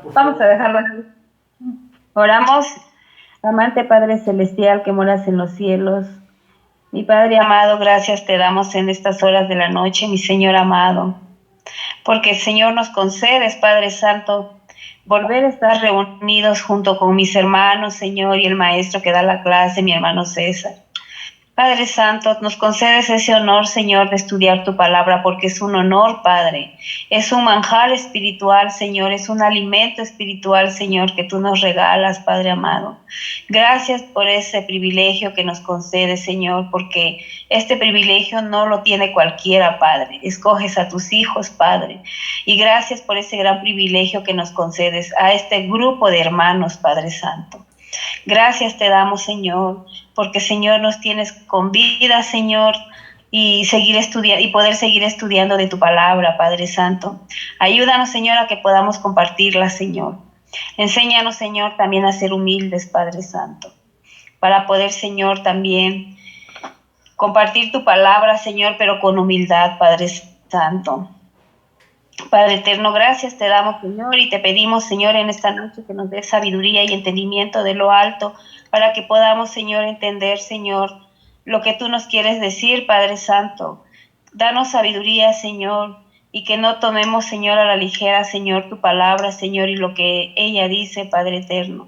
Por Vamos a favor. dejarlo así. Oramos, amante Padre Celestial que moras en los cielos. Mi Padre amado, gracias te damos en estas horas de la noche, mi Señor amado, porque el Señor nos concedes, Padre Santo, volver a estar reunidos junto con mis hermanos, Señor, y el maestro que da la clase, mi hermano César. Padre Santo, nos concedes ese honor, Señor, de estudiar tu palabra, porque es un honor, Padre. Es un manjar espiritual, Señor, es un alimento espiritual, Señor, que tú nos regalas, Padre amado. Gracias por ese privilegio que nos concedes, Señor, porque este privilegio no lo tiene cualquiera, Padre. Escoges a tus hijos, Padre. Y gracias por ese gran privilegio que nos concedes a este grupo de hermanos, Padre Santo. Gracias te damos, Señor, porque, Señor, nos tienes con vida, Señor, y seguir estudiando y poder seguir estudiando de tu palabra, Padre Santo. Ayúdanos, Señor, a que podamos compartirla, Señor. Enséñanos, Señor, también a ser humildes, Padre Santo, para poder, Señor, también compartir tu palabra, Señor, pero con humildad, Padre Santo. Padre eterno, gracias te damos, Señor, y te pedimos, Señor, en esta noche que nos des sabiduría y entendimiento de lo alto, para que podamos, Señor, entender, Señor, lo que tú nos quieres decir, Padre Santo. Danos sabiduría, Señor, y que no tomemos, Señor, a la ligera, Señor, tu palabra, Señor, y lo que ella dice, Padre eterno.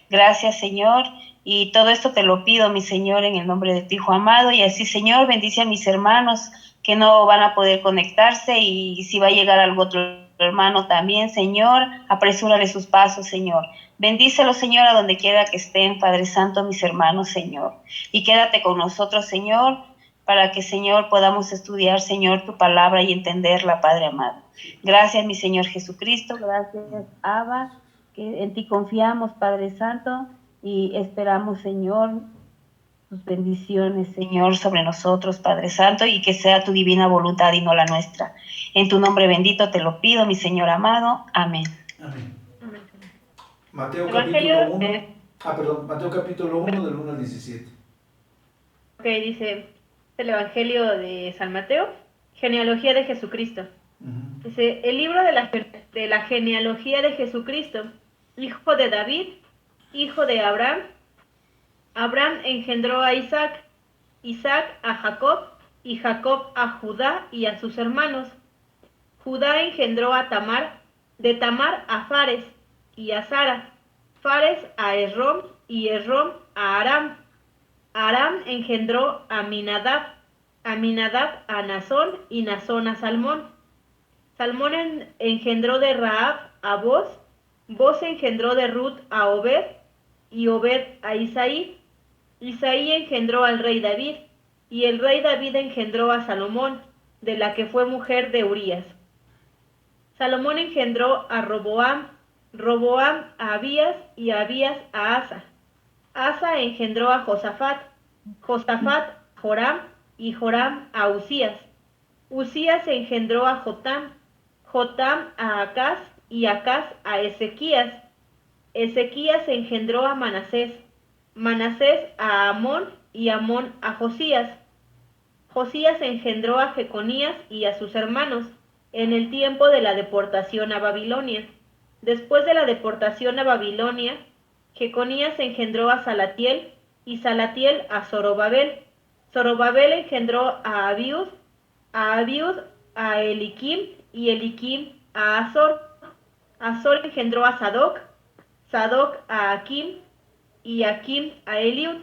Gracias, Señor, y todo esto te lo pido, mi Señor, en el nombre de tu Hijo amado, y así, Señor, bendice a mis hermanos que no van a poder conectarse, y si va a llegar algún otro hermano también, Señor, apresúrale sus pasos, Señor. Bendícelos, Señor, a donde quiera que estén, Padre Santo, mis hermanos, Señor. Y quédate con nosotros, Señor, para que, Señor, podamos estudiar, Señor, tu palabra y entenderla, Padre amado. Gracias, mi Señor Jesucristo, gracias, Abba, que en ti confiamos, Padre Santo, y esperamos, Señor, tus bendiciones, Señor, sobre nosotros, Padre Santo, y que sea tu divina voluntad y no la nuestra. En tu nombre bendito te lo pido, mi Señor amado. Amén. Amén. Amén. Mateo Evangelio, capítulo 1. Perdón, Mateo capítulo 1 del 1 al 17. ok, dice el Evangelio de San Mateo, genealogía de Jesucristo. Dice, el libro de la genealogía de Jesucristo, hijo de David, hijo de Abraham. Abraham engendró a Isaac, Isaac a Jacob, y Jacob a Judá y a sus hermanos. Judá engendró a Tamar, de Tamar a Fares y a Sara, Fares a Esrom y Esrom a Aram. Aram engendró a Aminadab, Aminadab a Nazón y Nazón a Salmón. Salmón engendró de Rahab a Boz, Boz engendró de Ruth a Obed y Obed a Isaí. Isaí engendró al rey David y el rey David engendró a Salomón, de la que fue mujer de Urías. Salomón engendró a Roboam, Roboam a Abías y Abías a Asa. Asa engendró a Josafat, Josafat a Joram y Joram a Usías. Usías engendró a Jotam, Jotam a Acaz y Acaz a Ezequías. Ezequías engendró a Manasés, Manasés a Amón y Amón a Josías. Josías engendró a Jeconías y a sus hermanos en el tiempo de la deportación a Babilonia. Después de la deportación a Babilonia, Jeconías engendró a Salatiel y Salatiel a Zorobabel. Zorobabel engendró a Abiud a Eliquim y Eliquim a Azor. Azor engendró a Sadoc, Sadoc a Akim y Akim a Eliud.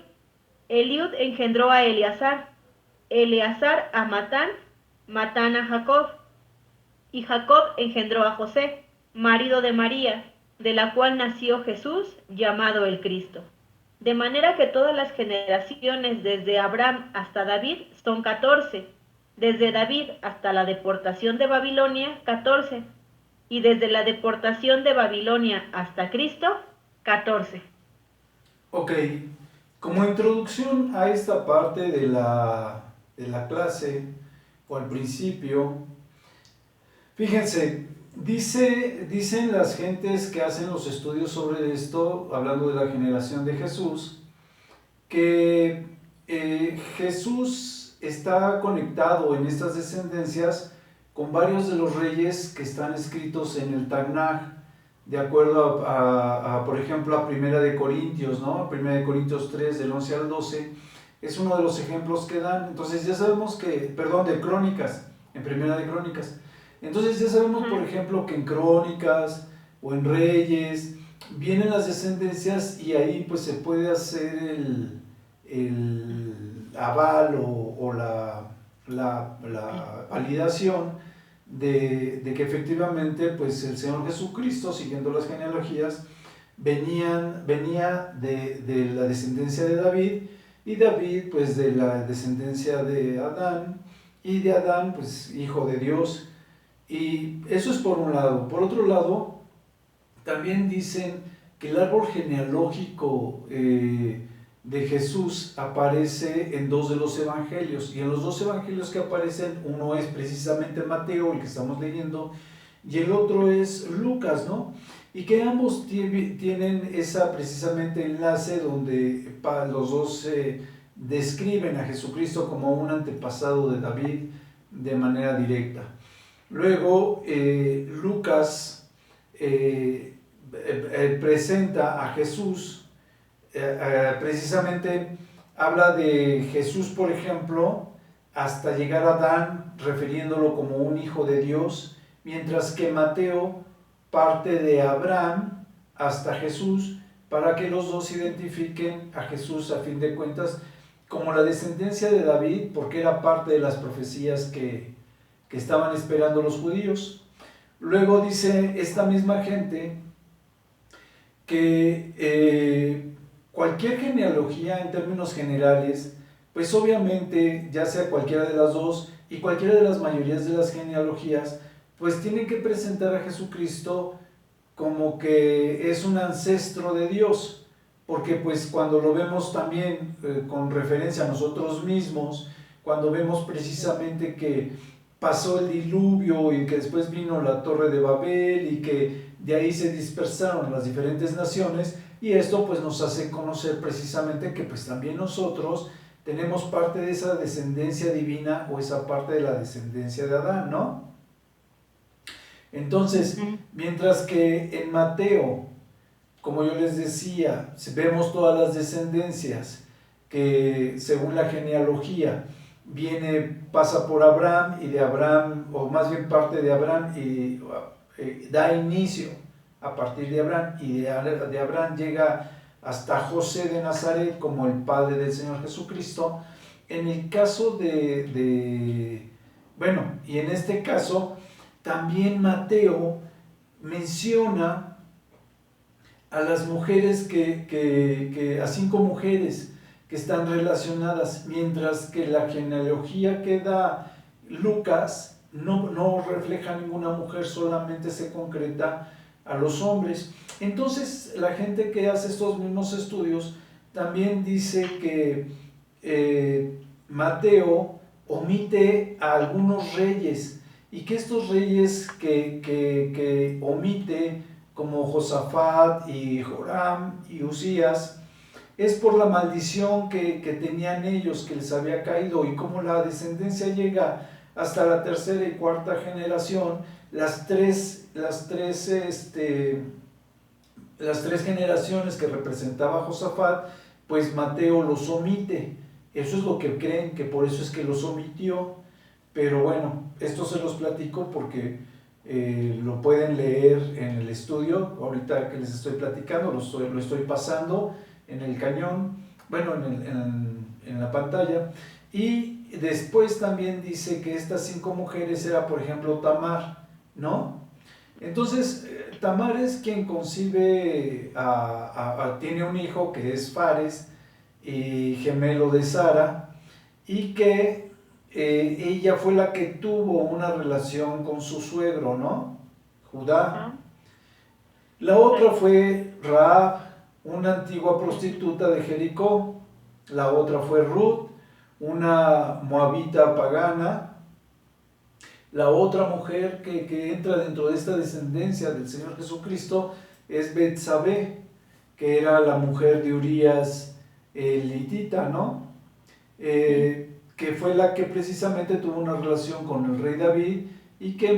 Eliud engendró a Eleazar, Eleazar a Matán, Matán a Jacob, y Jacob engendró a José, marido de María, de la cual nació Jesús, llamado el Cristo. De manera que todas las generaciones desde Abraham hasta David son 14, desde David hasta la deportación de Babilonia, 14, y desde la deportación de Babilonia hasta Cristo, 14. Ok, como introducción a esta parte de la clase, o al principio, fíjense, dicen las gentes que hacen los estudios sobre esto, hablando de la generación de Jesús, que Jesús está conectado en estas descendencias con varios de los reyes que están escritos en el Tanaj, de acuerdo por ejemplo, a Primera de Corintios, ¿no? Primera de Corintios 3, del 11 al 12, es uno de los ejemplos que dan. Entonces ya sabemos que, perdón, de Crónicas, en Primera de Crónicas. Entonces ya sabemos, por ejemplo, que en Crónicas o en Reyes vienen las descendencias y ahí pues se puede hacer el aval o la validación de que efectivamente pues el Señor Jesucristo, siguiendo las genealogías, venía de la descendencia de David, y David pues de la descendencia de Adán, y de Adán pues hijo de Dios. Y eso es por un lado. Por otro lado, también dicen que el árbol genealógico de Jesús aparece en 2 de los evangelios, y en los 2 evangelios que aparecen, uno es precisamente Mateo, el que estamos leyendo, y el otro es Lucas, ¿no? Y que ambos tienen esa precisamente enlace donde los dos describen a Jesucristo como un antepasado de David de manera directa. Luego Lucas presenta a Jesús, precisamente habla de Jesús, por ejemplo, hasta llegar a Adán, refiriéndolo como un hijo de Dios, mientras que Mateo parte de Abraham hasta Jesús, para que los dos identifiquen a Jesús a fin de cuentas como la descendencia de David, porque era parte de las profecías que estaban esperando los judíos. Luego dice esta misma gente que cualquier genealogía en términos generales, pues obviamente ya sea cualquiera de las dos y cualquiera de las mayorías de las genealogías, pues tienen que presentar a Jesucristo como que es un ancestro de Dios, porque pues cuando lo vemos también con referencia a nosotros mismos, cuando vemos precisamente que pasó el diluvio y que después vino la Torre de Babel y que de ahí se dispersaron las diferentes naciones, y esto pues nos hace conocer precisamente que pues también nosotros tenemos parte de esa descendencia divina, o esa parte de la descendencia de Adán, ¿no? Entonces, mientras que en Mateo, como yo les decía, vemos todas las descendencias que según la genealogía pasa por Abraham, y de Abraham, o más bien parte de Abraham, y da inicio a partir de Abraham, y de Abraham llega hasta José de Nazaret como el padre del Señor Jesucristo. En el caso bueno, y en este caso también Mateo menciona a las mujeres a 5 mujeres que están relacionadas, mientras que la genealogía que da Lucas no refleja ninguna mujer, solamente se concreta a los hombres. Entonces la gente que hace estos mismos estudios también dice que Mateo omite a algunos reyes, y que estos reyes que omite, como Josafat y Joram y Usías, es por la maldición que tenían ellos, que les había caído, y como la descendencia llega hasta la 3ª y 4ª generación, las tres generaciones que representaba Josafat, pues Mateo los omite. Eso es lo que creen, que por eso es que los omitió. Pero bueno, esto se los platico porque lo pueden leer en el estudio. Ahorita que les estoy platicando, lo estoy pasando en el cañón, bueno, en la pantalla. Y después también dice que estas 5 mujeres era, por ejemplo, Tamar, ¿no? Entonces, Tamar es quien concibe, tiene un hijo que es Fares, y gemelo de Sara, y que ella fue la que tuvo una relación con su suegro, ¿no? Judá. La otra fue Rahab, una antigua prostituta de Jericó. La otra fue Ruth, una moabita pagana. La otra mujer que entra dentro de esta descendencia del Señor Jesucristo es Betsabé, que era la mujer de Urías el hitita, ¿no? Que fue la que precisamente tuvo una relación con el rey David, y que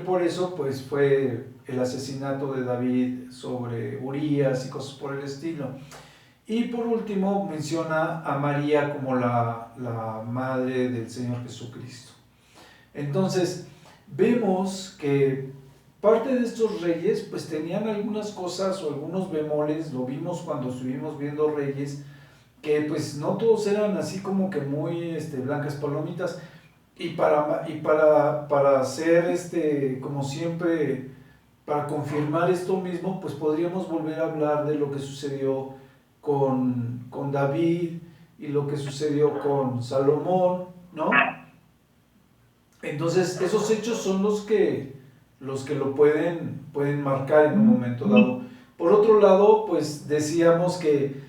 por eso pues fue el asesinato de David sobre Urías y cosas por el estilo. Y por último menciona a María como la madre del Señor Jesucristo. Entonces vemos que parte de estos reyes pues tenían algunas cosas o algunos bemoles, lo vimos cuando estuvimos viendo Reyes, que pues no todos eran así como que muy blancas palomitas. Y para hacer como siempre, para confirmar esto mismo, pues podríamos volver a hablar de lo que sucedió con David y lo que sucedió con Salomón, ¿no? Entonces, esos hechos son los que lo pueden marcar en un momento dado. Por otro lado, pues decíamos que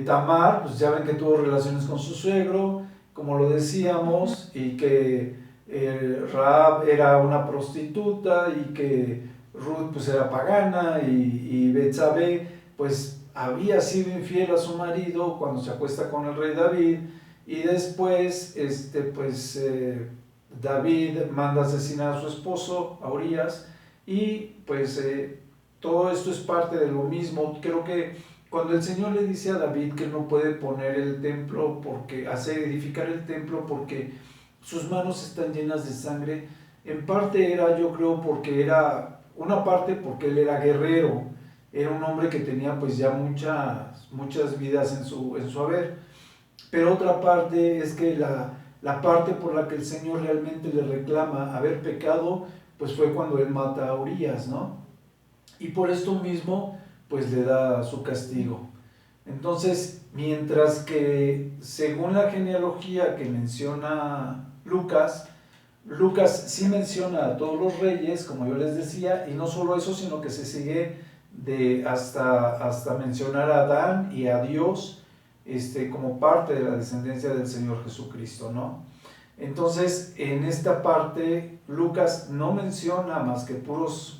Tamar, pues ya ven que tuvo relaciones con su suegro, como lo decíamos, y que Rahab era una prostituta y que Ruth pues era pagana y Betsabé pues había sido infiel a su marido cuando se acuesta con el rey David, y después David manda asesinar a su esposo, a Urías, y pues todo esto es parte de lo mismo. Creo que cuando el Señor le dice a David que no puede poner el templo, edificar el templo porque sus manos están llenas de sangre, en parte era, yo creo, porque él era guerrero, era un hombre que tenía pues ya muchas vidas en su haber, pero otra parte es que la parte por la que el Señor realmente le reclama haber pecado, pues fue cuando él mata a Urías, ¿no? Y por esto mismo pues le da su castigo. Entonces, mientras que según la genealogía que menciona Lucas sí menciona a todos los reyes, como yo les decía, y no solo eso, sino que se sigue hasta mencionar a Adán y a Dios como parte de la descendencia del Señor Jesucristo, ¿no? Entonces, en esta parte, Lucas no menciona más que puros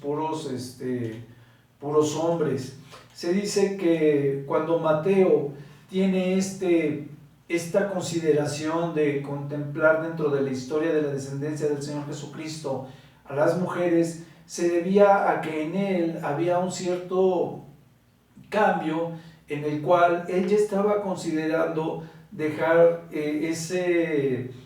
hombres. Se dice que cuando Mateo tiene esta consideración de contemplar dentro de la historia de la descendencia del Señor Jesucristo a las mujeres, se debía a que en él había un cierto cambio en el cual él ya estaba considerando dejar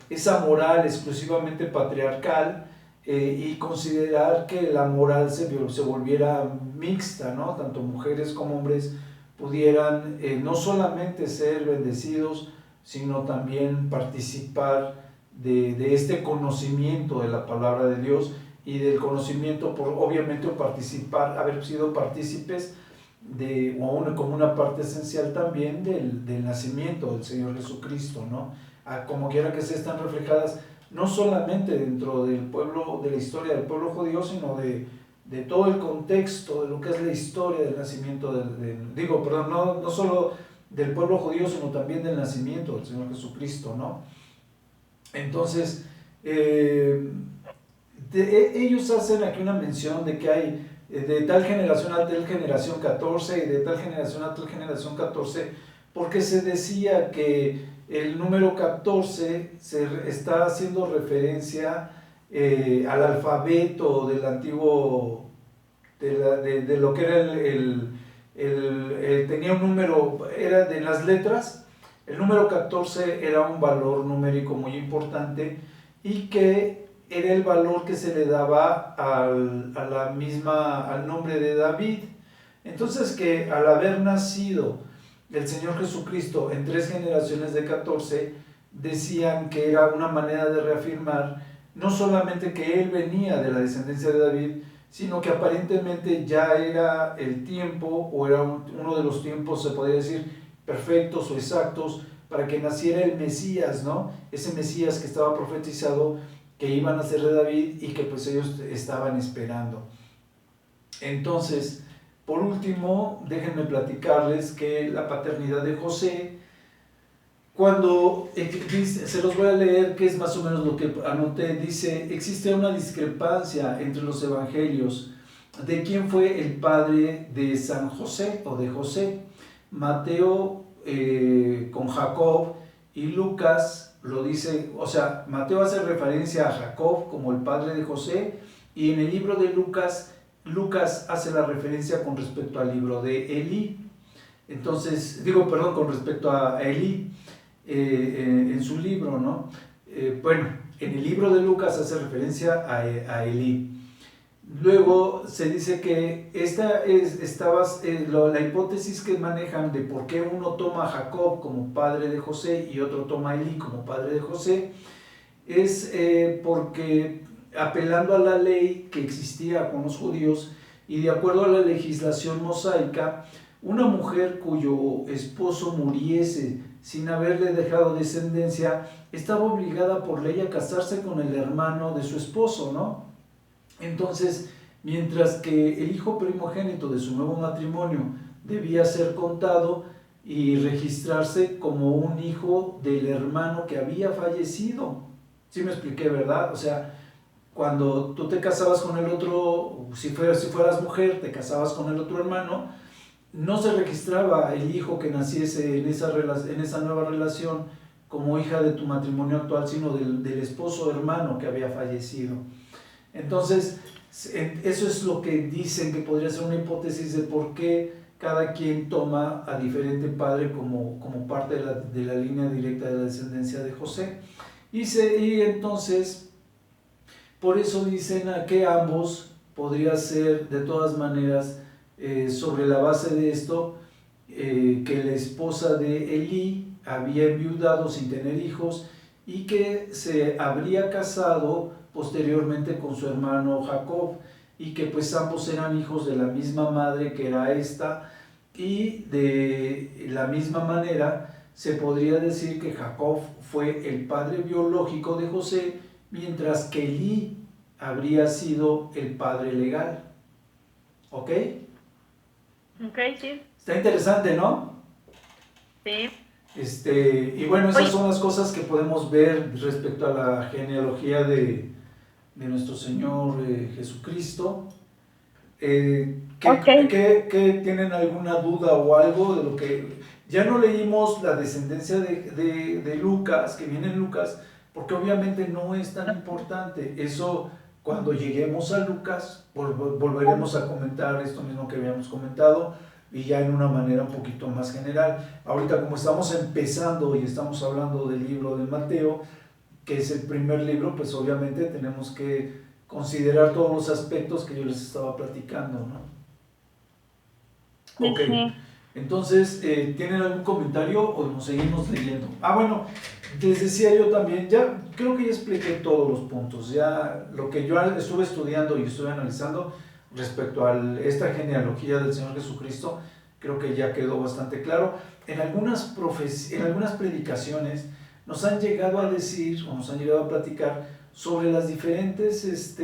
esa moral exclusivamente patriarcal y considerar que la moral se volviera mixta, ¿no? Tanto mujeres como hombres pudieran no solamente ser bendecidos, sino también participar de este conocimiento de la palabra de Dios y del conocimiento, obviamente haber sido partícipes como una parte esencial también del nacimiento del Señor Jesucristo, ¿no? Como quiera que se están reflejadas no solamente dentro del pueblo, de la historia del pueblo judío, sino de todo el contexto de lo que es la historia del nacimiento no solo del pueblo judío, sino también del nacimiento del Señor Jesucristo, ¿no? Entonces, ellos hacen aquí una mención de que hay de tal generación a tal generación 14 y de tal generación a tal generación 14, porque se decía que el número 14 se está haciendo referencia al alfabeto del antiguo, de lo que era tenía un número, era de las letras. El número 14 era un valor numérico muy importante y que era el valor que se le daba al nombre de David. Entonces, que al haber nacido el Señor Jesucristo en 3 generaciones de 14, decían que era una manera de reafirmar no solamente que él venía de la descendencia de David, sino que aparentemente ya era el tiempo, o era uno de los tiempos, se podría decir, perfectos o exactos, para que naciera el Mesías, ¿no? Ese Mesías que estaba profetizado, que iban a ser de David y que pues ellos estaban esperando. Entonces, por último, déjenme platicarles que la paternidad de José, cuando se los voy a leer, que es más o menos lo que anoté, dice: existe una discrepancia entre los evangelios de quién fue el padre de San José o de José. Mateo con Jacob y Lucas lo dice, o sea, Mateo hace referencia a Jacob como el padre de José, y en el libro de Lucas Lucas hace la referencia con respecto al libro de Elí. Entonces, digo, perdón, con respecto a Elí en su libro, ¿no? Bueno, en el libro de Lucas hace referencia a Elí. Luego se dice que la hipótesis que manejan de por qué uno toma a Jacob como padre de José y otro toma a Elí como padre de José es porque apelando a la ley que existía con los judíos y de acuerdo a la legislación mosaica, una mujer cuyo esposo muriese sin haberle dejado descendencia estaba obligada por ley a casarse con el hermano de su esposo, ¿no? Entonces, mientras que el hijo primogénito de su nuevo matrimonio debía ser contado y registrarse como un hijo del hermano que había fallecido. ¿Sí me expliqué, verdad? O sea, cuando tú te casabas con el otro, si fueras mujer, te casabas con el otro hermano, no se registraba el hijo que naciese en esa nueva relación como hija de tu matrimonio actual, sino del esposo hermano que había fallecido. Entonces, eso es lo que dicen que podría ser una hipótesis de por qué cada quien toma a diferente padre como parte de la línea directa de la descendencia de José. Y entonces, por eso dicen que ambos podría ser de todas maneras, sobre la base de esto, que la esposa de Elí había enviudado sin tener hijos y que se habría casado posteriormente con su hermano Jacob y que pues ambos eran hijos de la misma madre que era esta, y de la misma manera se podría decir que Jacob fue el padre biológico de José, mientras que Elí habría sido el padre legal. ¿Ok? Ok, sí. Está interesante, ¿no? Sí. Y bueno, esas son las cosas que podemos ver respecto a la genealogía de nuestro Señor Jesucristo. ¿Qué tienen alguna duda o algo de lo que... Ya no leímos la descendencia de Lucas, que viene en Lucas, porque obviamente no es tan importante. Eso, cuando lleguemos a Lucas, volveremos a comentar esto mismo que habíamos comentado, y ya en una manera un poquito más general. Ahorita, como estamos empezando y estamos hablando del libro de Mateo, que es el primer libro, pues obviamente tenemos que considerar todos los aspectos que yo les estaba platicando, ¿no? Ok, entonces, ¿tienen algún comentario o nos seguimos leyendo? Bueno, les decía yo también, ya creo que ya expliqué todos los puntos, ya lo que yo estuve estudiando y estuve analizando respecto a esta genealogía del Señor Jesucristo, creo que ya quedó bastante claro. En algunas predicaciones nos han llegado a decir o nos han llegado a platicar sobre las diferentes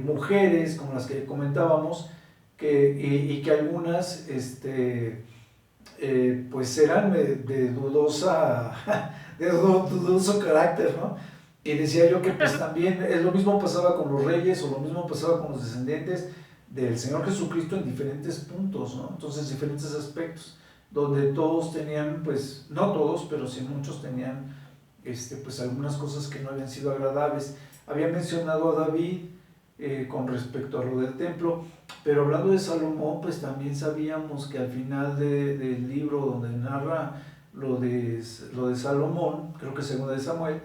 mujeres, como las que comentábamos, y que algunas pues eran de dudoso carácter, ¿no? Y decía yo que pues también lo mismo pasaba con los reyes o lo mismo pasaba con los descendientes del Señor Jesucristo en diferentes puntos, ¿no? Entonces, diferentes aspectos, donde todos tenían, pues, no todos, pero sí muchos tenían pues algunas cosas que no habían sido agradables. Había mencionado a David con respecto a lo del templo, pero hablando de Salomón, pues también sabíamos que al final del libro donde narra lo de Salomón, creo que segundo de Samuel,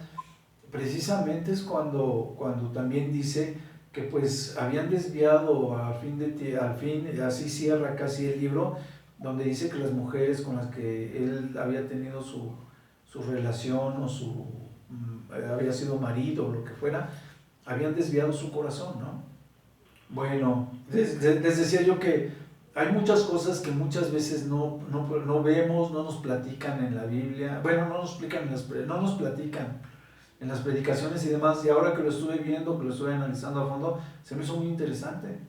precisamente es cuando también dice que pues habían desviado al fin, así cierra casi el libro, donde dice que las mujeres con las que él había tenido su relación o había sido marido o lo que fuera, habían desviado su corazón, ¿no? Bueno, les decía yo que hay muchas cosas que muchas veces no vemos, no nos platican en la Biblia, bueno, no nos platican en las predicaciones y demás, y ahora que lo estuve viendo, que lo estuve analizando a fondo, se me hizo muy interesante,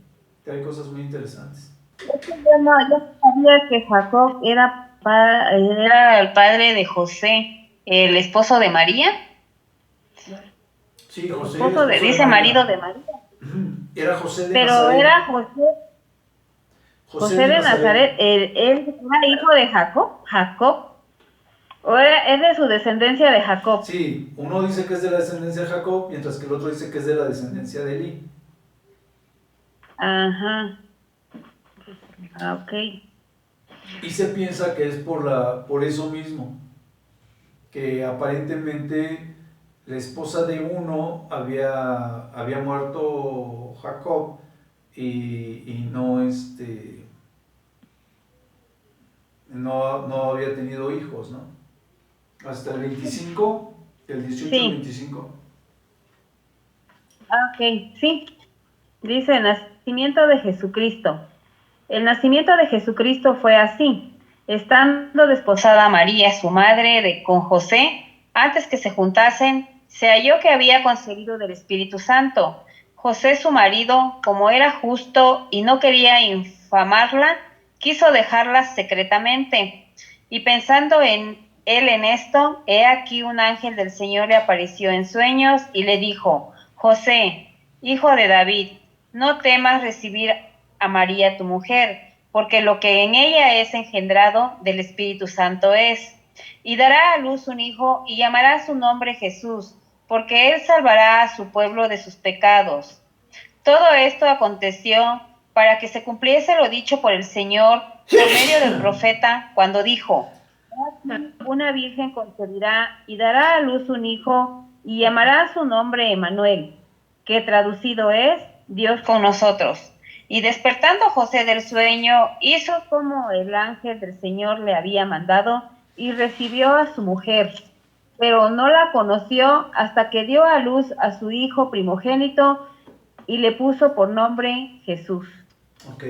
que hay cosas muy interesantes. Yo sabía que Jacob era el padre de José, el esposo de María. Sí, José. Dice marido de María. Era José de Nazaret. Pero era José de Nazaret. Él era hijo de Jacob. ¿O es de su descendencia de Jacob? Sí, uno dice que es de la descendencia de Jacob, mientras que el otro dice que es de la descendencia de Elí. Ajá. Ah, ok. Y se piensa que es por eso mismo, que aparentemente la esposa de uno había muerto Jacob y no, no había tenido hijos, ¿no? Hasta el 25, del 18 al Sí. 25. Ah, ok. Sí. Dice nacimiento de Jesucristo. El nacimiento de Jesucristo fue así. Estando desposada María, su madre, con José, antes que se juntasen, se halló que había concebido del Espíritu Santo. José, su marido, como era justo y no quería infamarla, quiso dejarla secretamente. Y pensando en él en esto, he aquí un ángel del Señor le apareció en sueños y le dijo: José, hijo de David, no temas recibir a María tu mujer, porque lo que en ella es engendrado del Espíritu Santo es. Y dará a luz un hijo y llamará su nombre Jesús, porque él salvará a su pueblo de sus pecados. Todo esto aconteció para que se cumpliese lo dicho por el Señor por medio del profeta, cuando dijo: una virgen concebirá y dará a luz un hijo y llamará su nombre Emmanuel, que traducido es Dios con nosotros. Y despertando José del sueño, hizo como el ángel del Señor le había mandado y recibió a su mujer, pero no la conoció hasta que dio a luz a su hijo primogénito y le puso por nombre Jesús. Ok.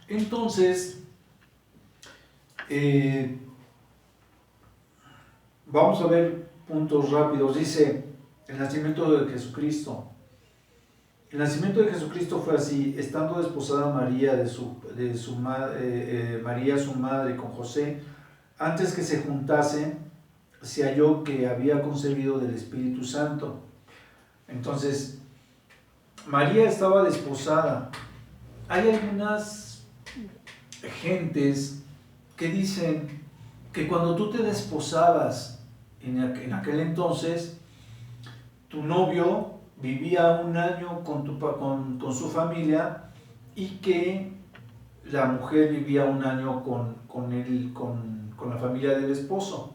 Entonces, eh, vamos a ver puntos rápidos. Dice, el nacimiento de Jesucristo. El nacimiento de Jesucristo fue así: estando desposada María María su madre con José, antes que se juntasen, se halló que había concebido del Espíritu Santo. Entonces, María estaba desposada. Hay algunas gentes que dicen que cuando tú te desposabas en aquel entonces, tu novio vivía un año con su familia y que la mujer vivía un año con la familia del esposo.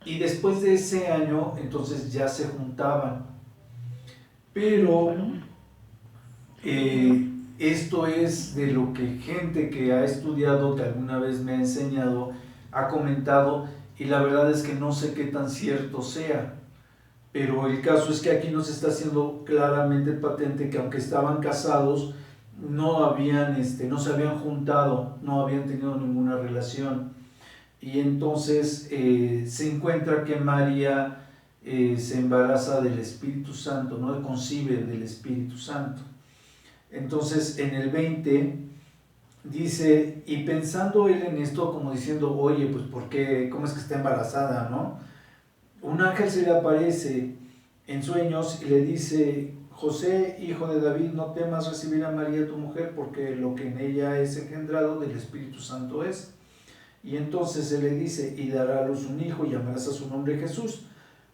Y después de ese año, entonces ya se juntaban. Pero esto es de lo que gente que ha estudiado, que alguna vez me ha enseñado, ha comentado, y la verdad es que no sé qué tan cierto sea. Pero el caso es que aquí nos está haciendo claramente patente que aunque estaban casados, no se habían juntado, no habían tenido ninguna relación. Y entonces se encuentra que María se embaraza del Espíritu Santo, no concibe del Espíritu Santo. Entonces en el 20 dice, y pensando él en esto, como diciendo, oye, pues ¿por qué? ¿Cómo es que está embarazada, no? Un ángel se le aparece en sueños y le dice: José, hijo de David, no temas recibir a María tu mujer, porque lo que en ella es engendrado del Espíritu Santo es. Y entonces se le dice: y dará a luz un hijo y llamarás a su nombre Jesús.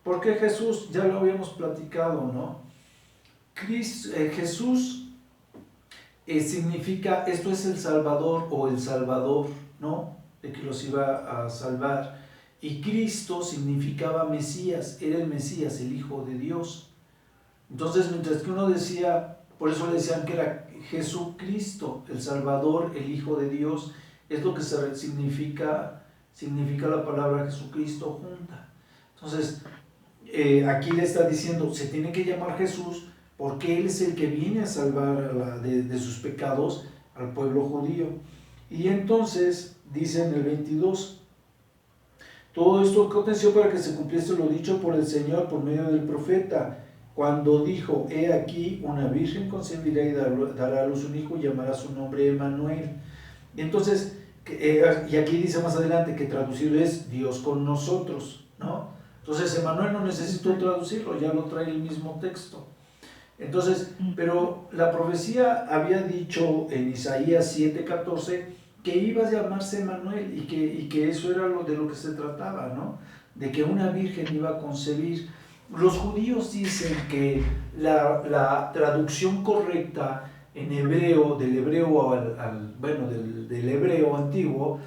¿Por qué Jesús? Ya lo habíamos platicado, ¿no? Jesús significa, esto es el Salvador o el Salvador, ¿no? De que los iba a salvar. Y Cristo significaba Mesías, era el Mesías, el Hijo de Dios. Entonces, mientras que uno decía, por eso le decían que era Jesucristo, el Salvador, el Hijo de Dios, es lo que significa la palabra Jesucristo junta. Entonces, aquí le está diciendo, se tiene que llamar Jesús porque Él es el que viene a salvar de sus pecados al pueblo judío. Y entonces, dice en el 22, todo esto aconteció para que se cumpliese lo dicho por el Señor por medio del profeta, cuando dijo: he aquí, una virgen concebirá y dará a luz un hijo y llamará su nombre Emmanuel. Y entonces, y aquí dice más adelante que traducido es Dios con nosotros, ¿no? Entonces Emmanuel no necesitó traducirlo, ya lo trae el mismo texto. Entonces, pero la profecía había dicho en Isaías 7:14 que iba a llamarse Emmanuel y que eso era de lo que se trataba, ¿no? De que una virgen iba a concebir. Los judíos dicen que la traducción correcta en hebreo, del hebreo bueno, del hebreo antiguo,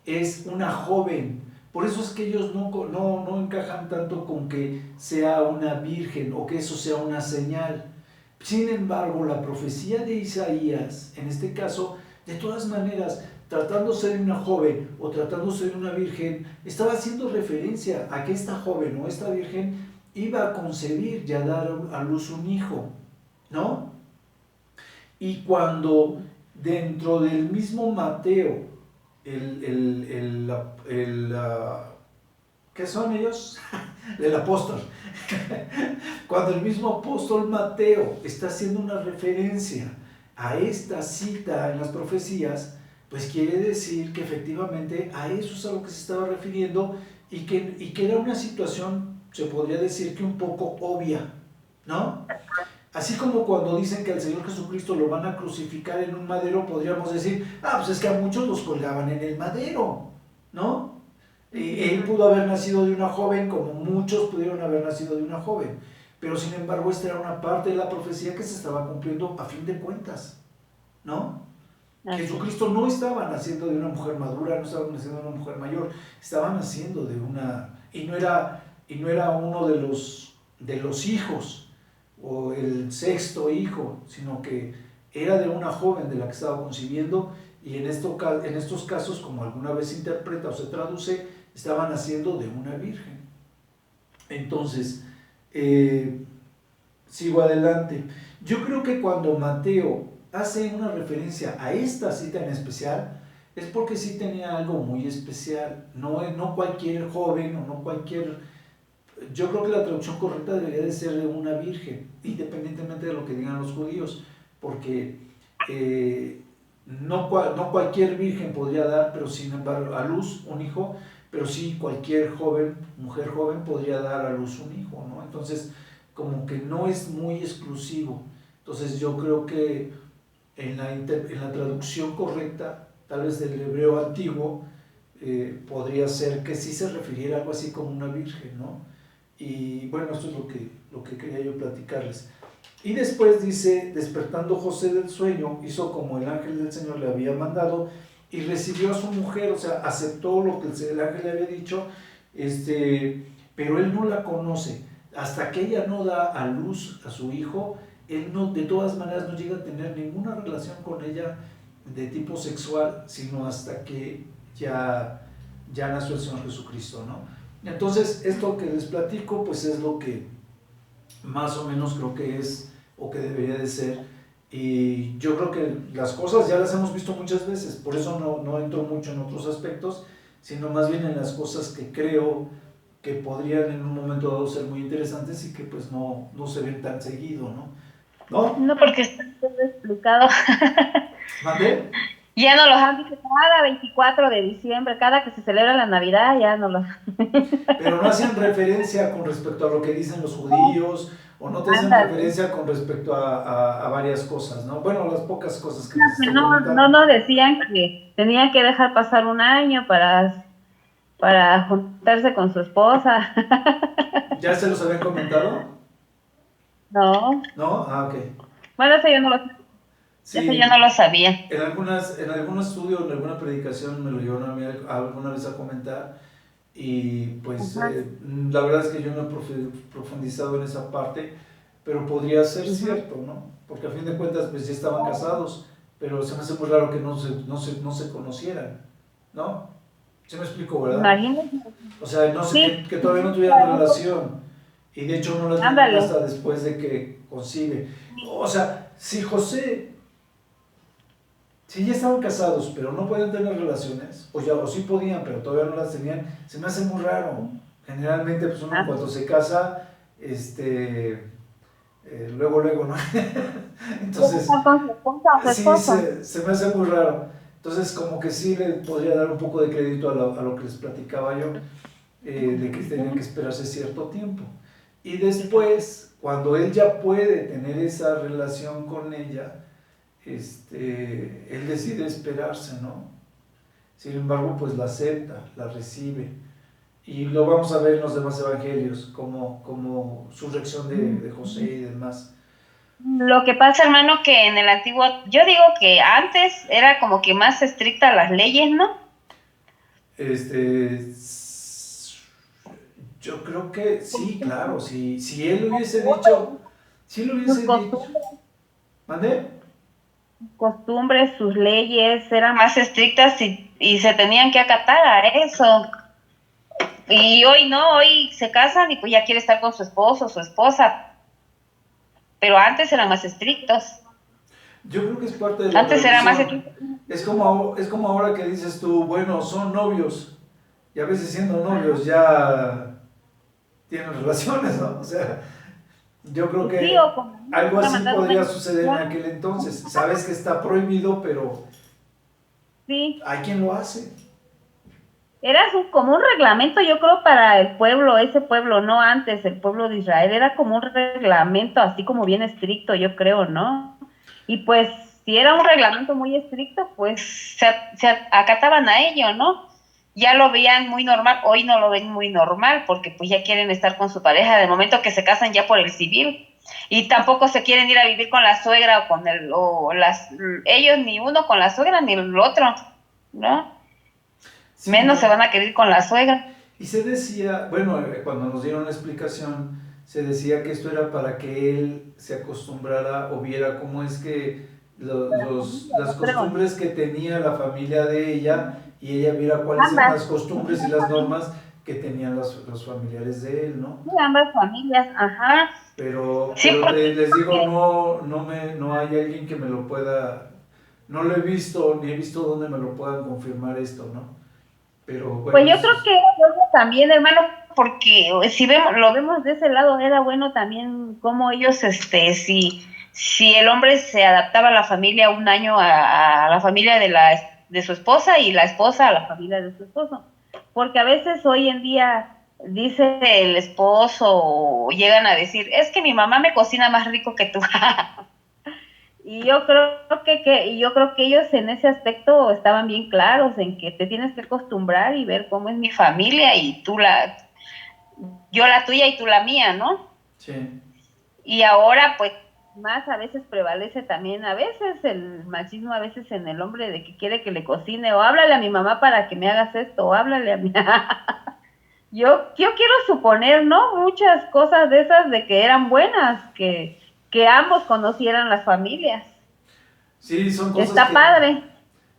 es una joven. Por eso es que ellos no encajan tanto con que sea una virgen o que eso sea una señal. Sin embargo, la profecía de Isaías, en este caso, de todas maneras, tratándose de una joven o tratándose de una virgen, estaba haciendo referencia a que esta joven o esta virgen iba a concebir y a dar a luz un hijo, ¿no? Y cuando dentro del mismo Mateo, ¿qué son ellos? El apóstol. Cuando el mismo apóstol Mateo está haciendo una referencia a esta cita en las profecías, pues quiere decir que efectivamente a eso es a lo que se estaba refiriendo y que era una situación, se podría decir que un poco obvia, ¿no? Así como cuando dicen que al Señor Jesucristo lo van a crucificar en un madero, podríamos decir, pues es que a muchos los colgaban en el madero, ¿no? Él pudo haber nacido de una joven como muchos pudieron haber nacido de una joven, pero sin embargo esta era una parte de la profecía que se estaba cumpliendo a fin de cuentas, ¿no? Jesucristo no estaba naciendo de una mujer madura, no estaba naciendo de una mujer mayor, estaba naciendo de una, y no era uno de los hijos, o el sexto hijo, sino que era de una joven de la que estaba concibiendo, y en estos casos, como alguna vez se interpreta o se traduce, estaba naciendo de una virgen. Entonces, sigo adelante. Yo creo que cuando Mateo hace una referencia a esta cita en especial, es porque sí tenía algo muy especial. No cualquier joven o no cualquier... Yo creo que la traducción correcta debería de ser de una virgen, independientemente de lo que digan los judíos, porque no cualquier virgen podría dar, pero sin embargo, a luz un hijo, pero sí cualquier mujer joven podría dar a luz un hijo, ¿no? Entonces, como que no es muy exclusivo. Entonces yo creo que en la traducción correcta, tal vez del hebreo antiguo, podría ser que sí se refiriera a algo así como una virgen, ¿no? Y bueno, esto es lo que quería yo platicarles. Y después dice, despertando José del sueño, hizo como el ángel del Señor le había mandado y recibió a su mujer, o sea, aceptó lo que el ángel le había dicho, pero él no la conoce. Hasta que ella no da a luz a su hijo, él no, de todas maneras no llega a tener ninguna relación con ella de tipo sexual, sino hasta que ya nació el Señor Jesucristo, ¿no? Entonces, esto que les platico, pues es lo que más o menos creo que es o que debería de ser. Y yo creo que las cosas ya las hemos visto muchas veces, por eso no entro mucho en otros aspectos, sino más bien en las cosas que creo que podrían en un momento dado ser muy interesantes y que pues no se ven tan seguido, ¿no? No, porque está todo explicado. ¿Mandé? Ya no los han dicho cada 24 de diciembre, cada que se celebra la Navidad, ya no los... Pero no hacían referencia con respecto a lo que dicen los judíos, o no te hacen referencia con respecto a varias cosas, ¿no? Bueno, las pocas cosas que les estoy comentando. No nos decían que tenían que dejar pasar un año para juntarse con su esposa. ¿Ya se los habían comentado? No. ¿No? Ah, ok. Bueno, eso yo no lo sabía. Sí, eso yo no lo sabía. en algún estudio, en alguna predicación me lo llevaron a mí alguna vez a comentar y pues la verdad es que yo no he profundizado en esa parte, pero podría ser cierto, ¿no? Porque a fin de cuentas pues ya estaban casados, pero se me hace muy raro que no se conocieran, ¿no? ¿Sí me explico, verdad? Imagínate. O sea, no sé, Sí. que todavía no tuvieran relación y de hecho no la tienen Ándale. hasta después de que concibe. O sea, si ya estaban casados, pero no podían tener relaciones, o sí podían, pero todavía no las tenían, se me hace muy raro. Generalmente, pues uno cuando se casa, luego, ¿no? Entonces, sí, se me hace muy raro. Entonces, como que sí le podría dar un poco de crédito a lo que les platicaba yo, de que tenían que esperarse cierto tiempo. Y después, cuando él ya puede tener esa relación con ella, él decide esperarse, ¿no? Sin embargo, pues la acepta, la recibe. Y lo vamos a ver en los demás evangelios, como su reacción de José y demás. Lo que pasa, hermano, que en el antiguo, yo digo que antes era como que más estrictas las leyes, ¿no? Este, yo creo que sí, claro, si él hubiese dicho, si él Sus hubiese dicho, costumbres, ¿mande? costumbres, sus leyes eran más estrictas y se tenían que acatar a eso. Y hoy no, hoy se casan y pues ya quiere estar con su esposo o su esposa, pero antes eran más estrictos. Yo creo que es parte de la Antes era más tradición. estricto. Es como ahora que dices tú, bueno, son novios, y a veces siendo novios ya tienen relaciones, ¿no? O sea, yo creo Sí, o que como algo para así mandar una podría suceder en invitación. aquel entonces. Sabes que está prohibido, pero Sí, hay quien lo hace. era como un reglamento, yo creo, para el pueblo, ese pueblo, no antes, el pueblo de Israel, era como un reglamento así como bien estricto, yo creo, ¿no? Y pues, si era un reglamento muy estricto, pues se acataban a ello, ¿no? Ya lo veían muy normal, hoy no lo ven muy normal, porque pues ya quieren estar con su pareja, de momento que se casan ya por el civil, y tampoco se quieren ir a vivir con la suegra o con ellos, ni uno con la suegra ni el otro, ¿no? Sí, Menos se ¿no? van a querer con la suegra. Y se decía, bueno, cuando nos dieron la explicación, se decía que esto era para que él se acostumbrara o viera cómo es que las Yo creo. costumbres que tenía la familia de ella y ella viera cuáles eran Ambas, las costumbres y las normas que tenían los familiares de él, ¿no? sí, ambas familias, ajá. Pero, Sí, pero les digo, porque, no hay alguien que me lo pueda, no lo he visto, ni he visto dónde me lo puedan confirmar esto, ¿no? Pero pues bueno, yo creo que era bueno también, hermano, porque si vemos, lo vemos de ese lado, era bueno también como ellos, si el hombre se adaptaba a la familia un año a la familia de su esposa y la esposa a la familia de su esposo. Porque a veces hoy en día dice el esposo o llegan a decir, es que mi mamá me cocina más rico que tú. Y yo creo que ellos en ese aspecto estaban bien claros en que te tienes que acostumbrar y ver cómo es mi familia y yo la tuya y tú la mía, ¿no? sí. Y ahora pues más a veces prevalece también a veces el machismo a veces en el hombre de que quiere que le cocine o háblale a mi mamá para que me hagas esto o háblale a mi yo quiero suponer, ¿no? Muchas cosas de esas de que eran buenas, que ambos conocieran las familias. Sí, Está padre.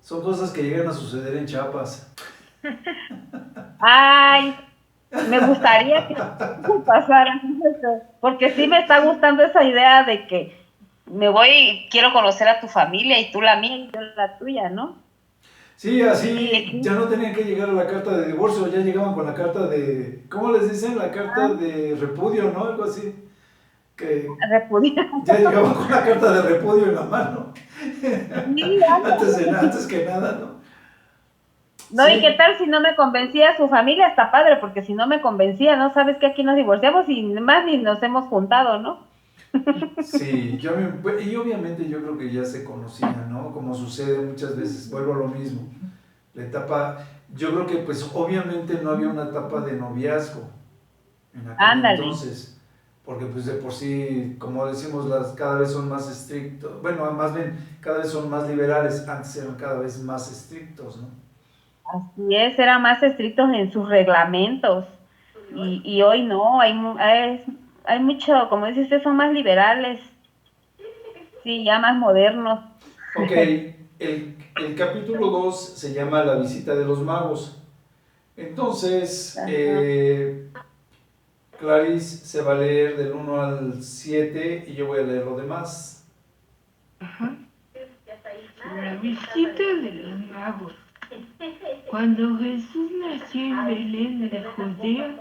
son cosas que llegan a suceder en Chiapas. Ay, me gustaría que pasara, porque sí me está gustando esa idea de que me voy y quiero conocer a tu familia y tú la mía y yo la tuya, ¿no? Sí, así Sí, ya no tenían que llegar a la carta de divorcio, ya llegaban con la carta de, ¿cómo les dicen? La carta de repudio, ¿no? Algo así. Que repudiar. ya llegaban con la carta de repudio en la mano. Sí, Antes que nada, ¿no? no, y qué Sí, tal si no me convencía su familia, está padre, porque si no me convencía, ¿no? Sabes que aquí nos divorciamos y más ni nos hemos juntado, ¿no? sí, y obviamente yo creo que ya se conocían, ¿no? Como sucede muchas veces, vuelvo a lo mismo. La etapa, yo creo que pues obviamente no había una etapa de noviazgo en aquel Ándale. entonces, porque pues de por sí, como decimos, cada vez son más estrictos, bueno, más bien, cada vez son más liberales, antes eran cada vez más estrictos, ¿no? Así es, eran más estrictos en sus reglamentos. Y hoy no, hay mucho, como dice usted, son más liberales, sí, ya más modernos. Ok, el capítulo 2 se llama La visita de los magos. Entonces, Ajá. Clarice se va a leer del 1 al 7 y yo voy a leer lo demás. Ajá. La visita de los magos. Cuando Jesús nació en Belén de Judea,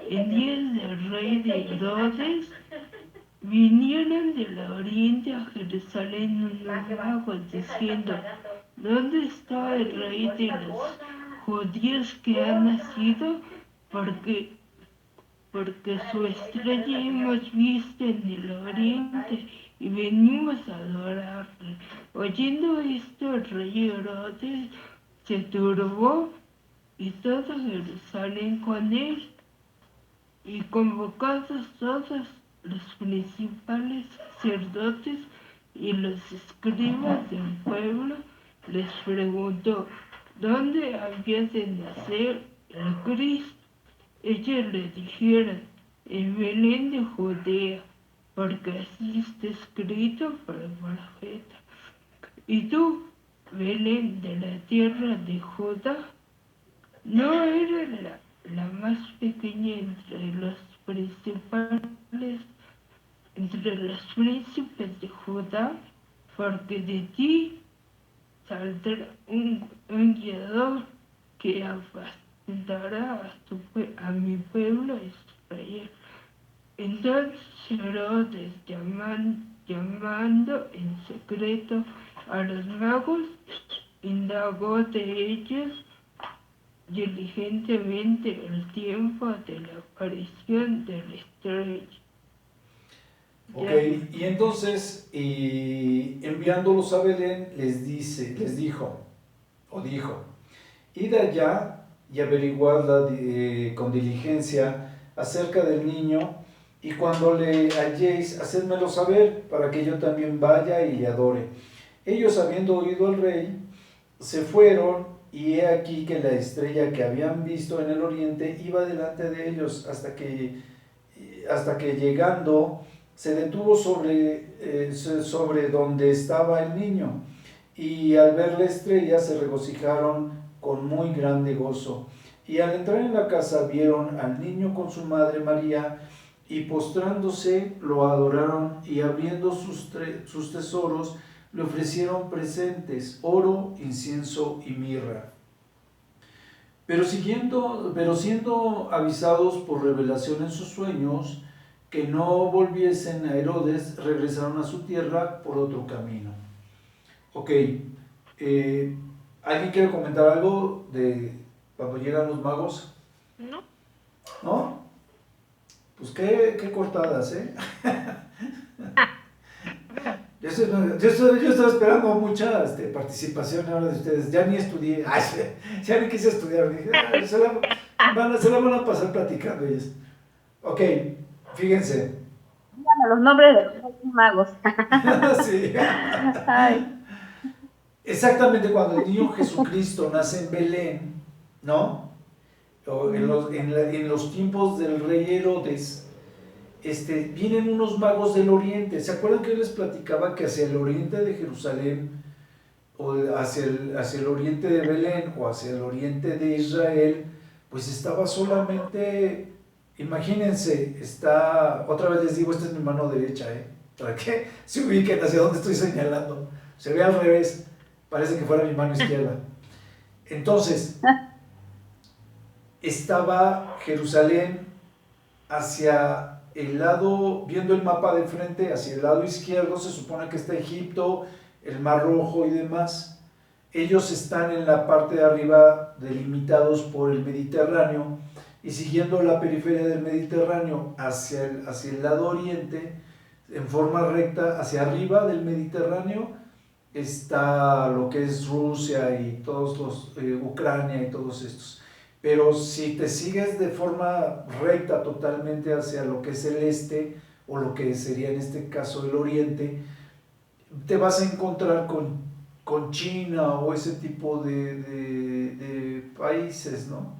en días del rey de Herodes, vinieron del oriente a Jerusalén unos magos diciendo, ¿dónde está el rey de los judíos que ha nacido? Porque, porque su estrella hemos visto en el oriente y venimos a adorarle. Oyendo esto, el rey Herodes se turbó y todo Jerusalén con él. Y convocados todos los principales sacerdotes y los escribas del pueblo, les preguntó dónde había de nacer el Cristo. Ellos le dijeron, en Belén de Judea, porque así está escrito por el profeta. Y tú, Belén de la tierra de Judá, no eres la más pequeña entre los príncipes de Judá, porque de ti saldrá un guiador que apacentará a mi pueblo Israel. Entonces Herodes, llamando en secreto a los magos, indagó de ellos diligentemente el tiempo de la aparición de la estrella. Ok, y entonces, enviándolos a Belén, dijo, id allá y averiguad con diligencia acerca del niño, y cuando le halléis, hacedmelo saber, para que yo también vaya y le adore. Ellos, habiendo oído al rey, se fueron, y he aquí que la estrella que habían visto en el oriente iba delante de ellos, hasta que llegando se detuvo sobre donde estaba el niño, y al ver la estrella se regocijaron con muy grande gozo. Y al entrar en la casa vieron al niño con su madre María, y postrándose lo adoraron, y abriendo sus tesoros le ofrecieron presentes, oro, incienso y mirra. Pero siendo avisados por revelación en sus sueños que no volviesen a Herodes, regresaron a su tierra por otro camino. Ok, ¿alguien quiere comentar algo de cuando llegan los magos? ¿No? ¿No? Pues qué cortadas, ¿eh? Yo estaba esperando mucha participación ahora de ustedes. Ya ni estudié. Ay, ya ni quise estudiar. Dije, se la van a pasar platicando ellos. Ok, fíjense. Bueno, los nombres de los magos. Sí. Ay. Exactamente cuando el niño Jesucristo nace en Belén, ¿no? En los tiempos del rey Herodes, vienen unos magos del oriente. ¿Se acuerdan que yo les platicaba que hacia el oriente de Jerusalén, o hacia el oriente de Belén, o hacia el oriente de Israel, pues estaba solamente, imagínense, otra vez les digo, esta es mi mano derecha, para que se ubiquen hacia dónde estoy señalando. Se ve al revés, parece que fuera mi mano izquierda. Entonces, estaba Jerusalén hacia el lado, viendo el mapa de frente, hacia el lado izquierdo se supone que está Egipto, el Mar Rojo y demás. Ellos están en la parte de arriba delimitados por el Mediterráneo, y siguiendo la periferia del Mediterráneo hacia el lado oriente, en forma recta, hacia arriba del Mediterráneo, está lo que es Rusia y todos los, Ucrania y todos estos. Pero si te sigues de forma recta totalmente hacia lo que es el este, o lo que sería en este caso el oriente, te vas a encontrar con China o ese tipo de países, ¿no?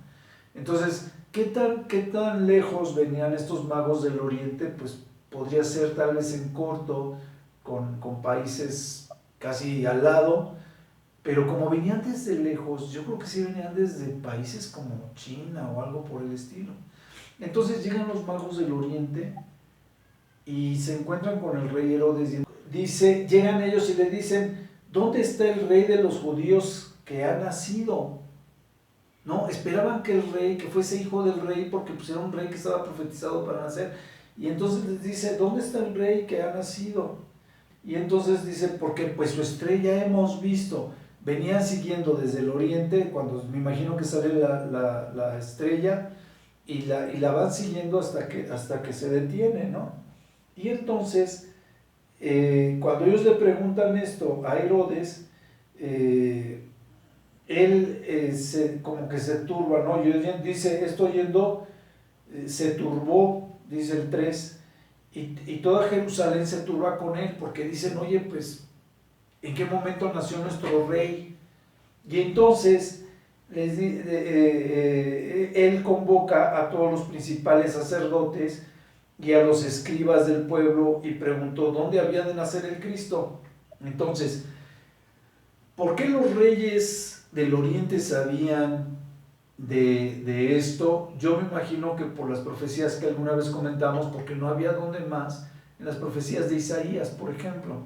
Entonces, ¿qué tan lejos venían estos magos del oriente? Pues podría ser tal vez en corto, con países casi al lado, pero como venían desde lejos, yo creo que sí venían desde países como China o algo por el estilo. Entonces llegan los magos del oriente y se encuentran con el rey Herodes. Llegan ellos y le dicen, ¿dónde está el rey de los judíos que ha nacido? ¿No? Esperaban que el rey, que fuese hijo del rey, porque pues era un rey que estaba profetizado para nacer. Y entonces les dice, ¿dónde está el rey que ha nacido? Y entonces dice, porque pues su estrella hemos visto. Venían siguiendo desde el oriente, cuando me imagino que sale la estrella, y la van siguiendo hasta que se detiene, ¿no? Y entonces, cuando ellos le preguntan esto a Herodes, él como que se turba, ¿no? Dice, estoy yendo, se turbó, dice el 3, y toda Jerusalén se turba con él, porque dicen, oye, pues, ¿en qué momento nació nuestro rey? Y entonces él convoca a todos los principales sacerdotes y a los escribas del pueblo y preguntó, ¿dónde había de nacer el Cristo? Entonces, ¿por qué los reyes del oriente sabían de esto? Yo me imagino que por las profecías que alguna vez comentamos, porque no había dónde más, en las profecías de Isaías, por ejemplo.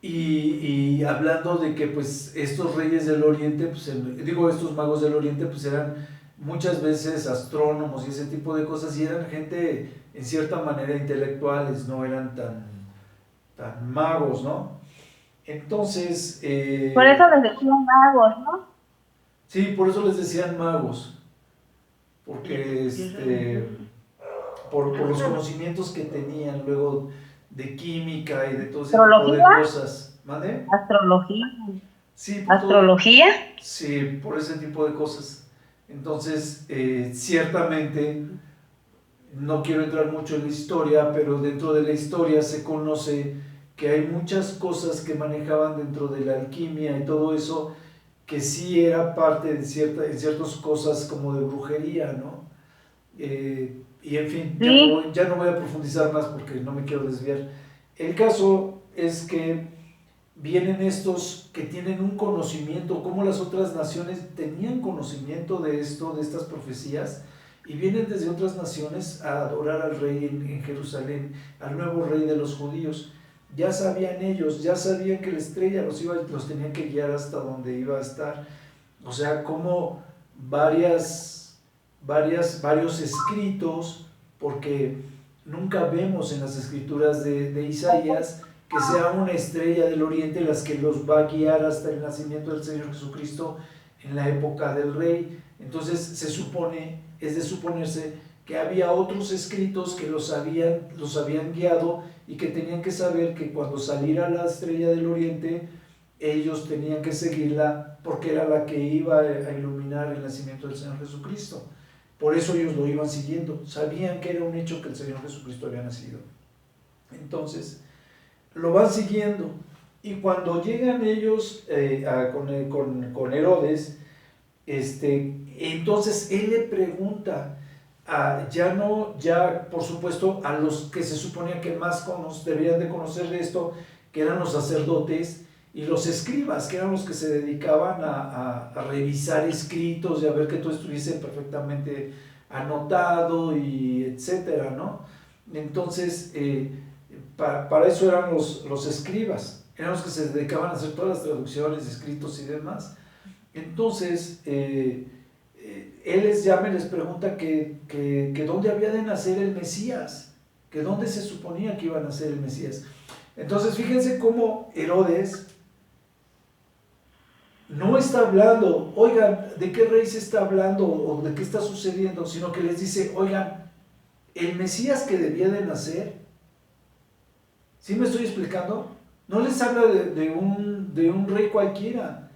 Y hablando de que pues estos reyes del oriente, pues, estos magos del oriente, pues eran muchas veces astrónomos y ese tipo de cosas, y eran gente en cierta manera intelectuales, no eran tan magos, ¿no? Entonces... Por eso les decían magos, ¿no? Sí, por eso les decían magos, porque por los conocimientos que tenían luego de química y de todo ese tipo de cosas. ¿Mande? Astrología. Sí, ¿Astrología? Sí, por ese tipo de cosas. Entonces, ciertamente, no quiero entrar mucho en la historia, pero dentro de la historia se conoce que hay muchas cosas que manejaban dentro de la alquimia y todo eso, que sí era parte de ciertas cosas como de brujería, ¿no? Y en fin, ¿Sí? ya no voy a profundizar más porque no me quiero desviar. El caso es que vienen estos que tienen un conocimiento, como las otras naciones tenían conocimiento de esto, de estas profecías, y vienen desde otras naciones a adorar al rey en Jerusalén, al nuevo rey de los judíos. Ya sabían ellos, ya sabían que la estrella los tenía que guiar hasta donde iba a estar. O sea, como varios escritos, porque nunca vemos en las escrituras de Isaías que sea una estrella del oriente las que los va a guiar hasta el nacimiento del Señor Jesucristo en la época del rey. Entonces es de suponerse que había otros escritos que los habían guiado y que tenían que saber que cuando saliera la estrella del oriente, ellos tenían que seguirla porque era la que iba a iluminar el nacimiento del Señor Jesucristo. Por eso ellos lo iban siguiendo, sabían que era un hecho que el Señor Jesucristo había nacido. Entonces, lo van siguiendo, y cuando llegan ellos con Herodes, entonces él le pregunta, ya por supuesto a los que se suponía que más deberían de conocer de esto, que eran los sacerdotes y los escribas, que eran los que se dedicaban a revisar escritos y a ver que todo estuviese perfectamente anotado y etcétera, ¿no? Entonces, para eso eran los escribas, eran los que se dedicaban a hacer todas las traducciones, escritos y demás. Entonces, él les llama y les pregunta que dónde había de nacer el Mesías, que dónde se suponía que iba a nacer el Mesías. Entonces, fíjense cómo Herodes no está hablando, oigan, ¿de qué rey se está hablando o de qué está sucediendo? Sino que les dice, oigan, el Mesías que debía de nacer, ¿sí me estoy explicando? No les habla de un rey cualquiera.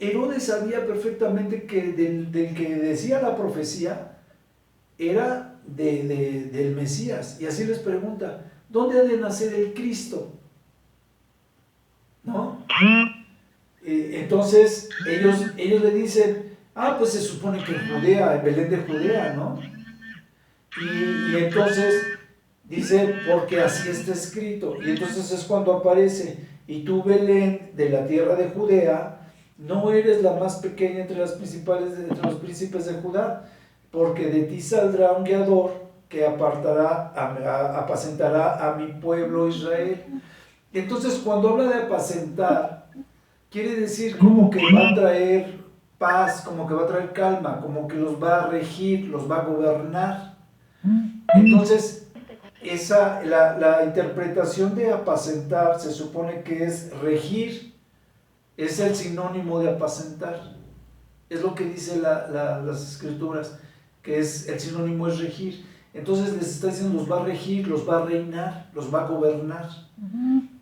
Herodes sabía perfectamente que del que decía la profecía era del Mesías, y así les pregunta, ¿dónde ha de nacer el Cristo? ¿No? Entonces ellos le dicen, pues se supone que en Judea, en Belén de Judea, ¿no? Y entonces dice, porque así está escrito. Y entonces es cuando aparece, y tú, Belén, de la tierra de Judea, no eres la más pequeña entre los príncipes de Judá, porque de ti saldrá un guiador que apacentará a mi pueblo Israel. Entonces, cuando habla de apacentar, quiere decir como que va a traer paz, como que va a traer calma, como que los va a regir, los va a gobernar. Entonces, la interpretación de apacentar se supone que es regir, es el sinónimo de apacentar. Es lo que dice las escrituras, que el sinónimo es regir. Entonces les está diciendo, los va a regir, los va a reinar, los va a gobernar.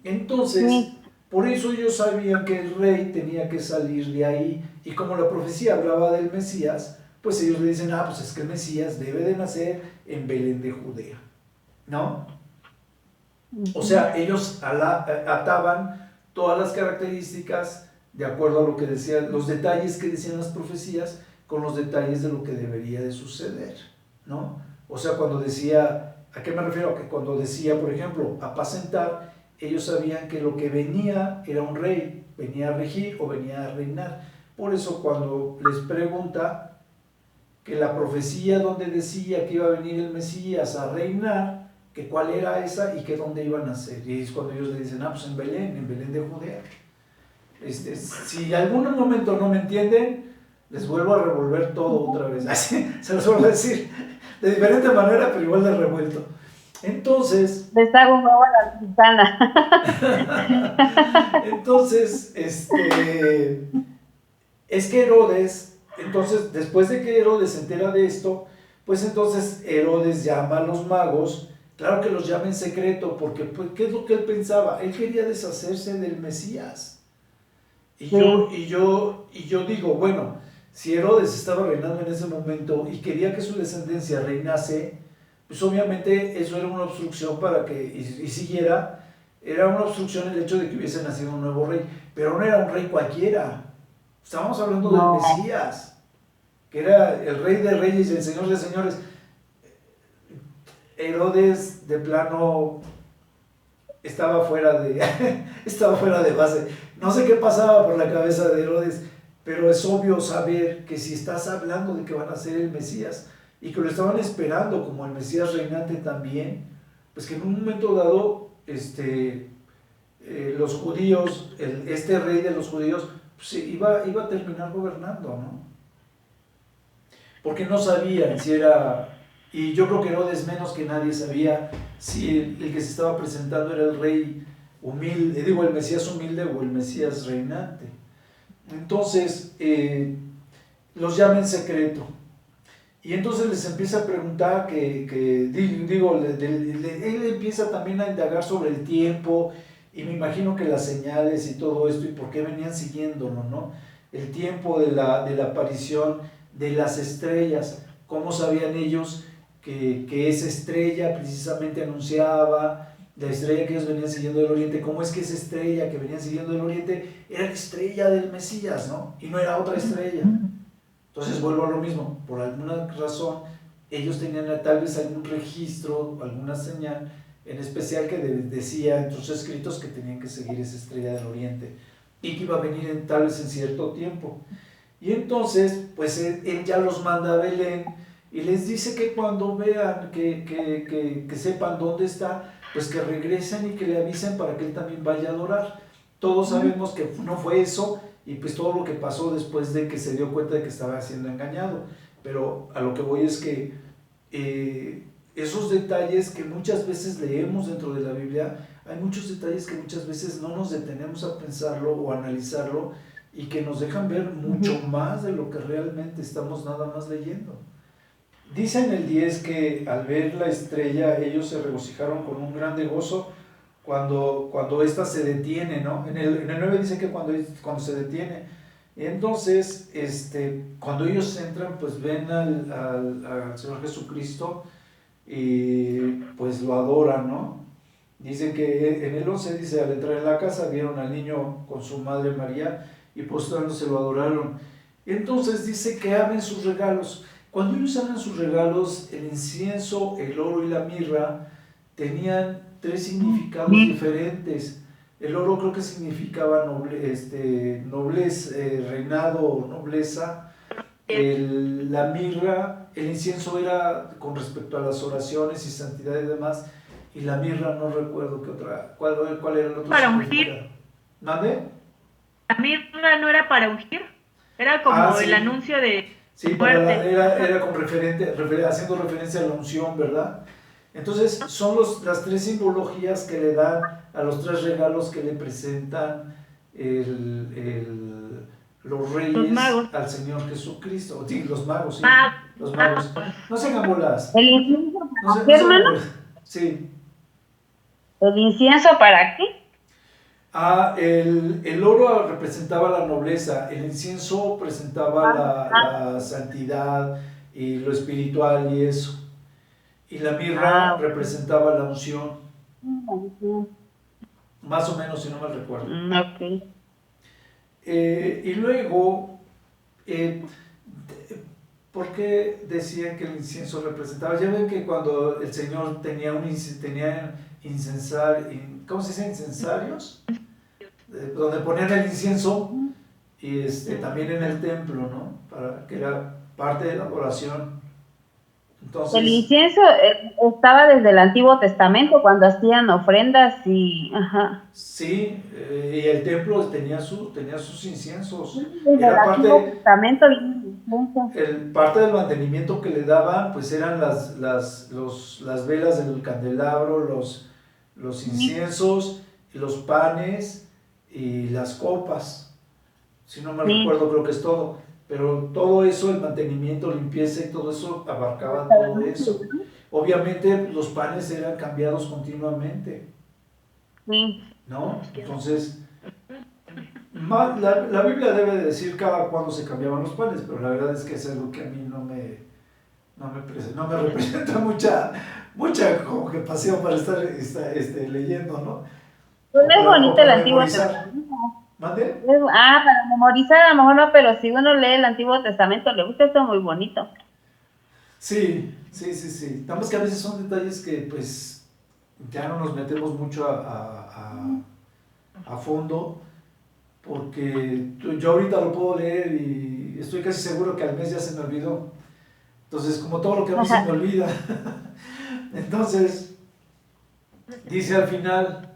Entonces, Por eso ellos sabían que el rey tenía que salir de ahí, y como la profecía hablaba del Mesías, pues ellos le dicen, pues es que el Mesías debe de nacer en Belén de Judea, ¿no? O sea, ellos ataban todas las características de acuerdo a lo que decían, los detalles que decían las profecías, con los detalles de lo que debería de suceder, ¿no? O sea, cuando decía, ¿a qué me refiero? Que cuando decía, por ejemplo, apacentar, ellos sabían que lo que venía era un rey, venía a regir o venía a reinar. Por eso cuando les pregunta que la profecía donde decía que iba a venir el Mesías a reinar, que cuál era esa y que dónde iban a nacer. Y es cuando ellos le dicen, pues en Belén de Judea. Si algún momento no me entienden, les vuelvo a revolver todo otra vez. Así se los vuelvo a decir de diferente manera, pero igual de revuelto. Entonces, les hago un huevo a la mexicana. Entonces, es que Herodes, entonces, después de que Herodes se entera de esto, pues entonces Herodes llama a los magos, claro que los llama en secreto, porque pues, ¿qué es lo que él pensaba? Él quería deshacerse del Mesías. Y yo digo, bueno, si Herodes estaba reinando en ese momento y quería que su descendencia reinase, pues obviamente eso era una obstrucción para que, y siguiera, era una obstrucción el hecho de que hubiese nacido un nuevo rey, pero no era un rey cualquiera, estábamos hablando del Mesías, que era el rey de reyes y el señor de señores. Herodes de plano estaba fuera de base. No sé qué pasaba por la cabeza de Herodes, pero es obvio saber que si estás hablando de que van a ser el Mesías y que lo estaban esperando como el Mesías reinante también, pues que en un momento dado los judíos, este rey de los judíos, pues iba a terminar gobernando, ¿no? Porque no sabían si era, y yo creo que Herodes menos que nadie sabía si el que se estaba presentando era el rey humilde, el Mesías humilde o el Mesías reinante. Entonces, los llama en secreto. Y entonces les empieza a preguntar él empieza también a indagar sobre el tiempo, y me imagino que las señales y todo esto, y por qué venían siguiéndolo, ¿no? El tiempo de la aparición de las estrellas, cómo sabían ellos que esa estrella precisamente anunciaba, la estrella que ellos venían siguiendo del oriente, cómo es que esa estrella que venían siguiendo del oriente era la estrella del Mesías, ¿no? Y no era otra estrella. Entonces vuelvo a lo mismo, por alguna razón ellos tenían tal vez algún registro, alguna señal en especial que decía en sus escritos que tenían que seguir esa estrella del oriente y que iba a venir tal vez en cierto tiempo. Y entonces, pues él ya los manda a Belén y les dice que cuando vean, que sepan dónde está, pues que regresen y que le avisen para que él también vaya a adorar. Todos sabemos que no fue eso, y pues todo lo que pasó después de que se dio cuenta de que estaba siendo engañado. Pero a lo que voy es que esos detalles que muchas veces leemos dentro de la Biblia, hay muchos detalles que muchas veces no nos detenemos a pensarlo o a analizarlo, y que nos dejan ver mucho más de lo que realmente estamos nada más leyendo. Dice en el 10 que al ver la estrella ellos se regocijaron con un grande gozo cuando ésta se detiene, ¿no? En el 9 dice que cuando se detiene. Entonces, cuando ellos entran, pues ven al Señor Jesucristo y pues lo adoran, ¿no? Dicen que en el 11 dice, al entrar en la casa vieron al niño con su madre María y postrándose lo adoraron. Entonces dice que abren sus regalos. Cuando ellos abren sus regalos, el incienso, el oro y la mirra tenían 3 significados diferentes. El oro creo que significaba nobleza, reinado o nobleza. La mirra, el incienso era con respecto a las oraciones y santidad y demás, y la mirra no recuerdo qué otra, cuál era el otro para significado. ungir. ¿Mande? La mirra no era para ungir, era como sí. el anuncio de sí, muerte. Era con haciendo referencia a la unción, ¿verdad? Entonces son las 3 simbologías que le dan a los 3 regalos que le presentan los reyes al Señor Jesucristo. Sí, los magos, sí. Los magos. No se hagan bolas. ¿El incienso para qué, se hagan hermano? bolas. Sí. ¿El incienso para qué? El oro representaba la nobleza, el incienso presentaba la santidad y lo espiritual y eso. Y la mirra representaba la unción. Más o menos, si no me recuerdo. Ok. Y luego, ¿por qué decían que el incienso representaba? Ya ven que cuando el Señor tenía ¿cómo se dice? Incensarios, donde ponían el incienso, y también en el templo, ¿no? Que era parte de la adoración. Entonces, el incienso estaba desde el Antiguo Testamento cuando hacían ofrendas y... Ajá. Sí, y el templo tenía sus inciensos. Desde el Era Antiguo Testamento parte del mantenimiento que le daban, pues eran las velas del candelabro, los inciensos, los panes y las copas. Si no me recuerdo, creo que es todo. Pero todo eso, el mantenimiento, limpieza y todo eso, abarcaba todo eso. Obviamente los panes eran cambiados continuamente. Sí. ¿No? Entonces, la Biblia debe de decir cada cuándo se cambiaban los panes, pero la verdad es que es algo que a mí no me representa mucha como que pasión para estar leyendo, ¿no? Pues es bonito el Antiguo memorizar. Testamento. ¿Mande? Para memorizar a lo mejor no, pero si uno lee el Antiguo Testamento le gusta, esto muy bonito. Sí. Nada más que a veces son detalles que pues ya no nos metemos mucho a fondo, porque yo ahorita lo puedo leer y estoy casi seguro que al mes ya se me olvidó. Entonces, como todo lo que a mí se me olvida. Entonces, dice al final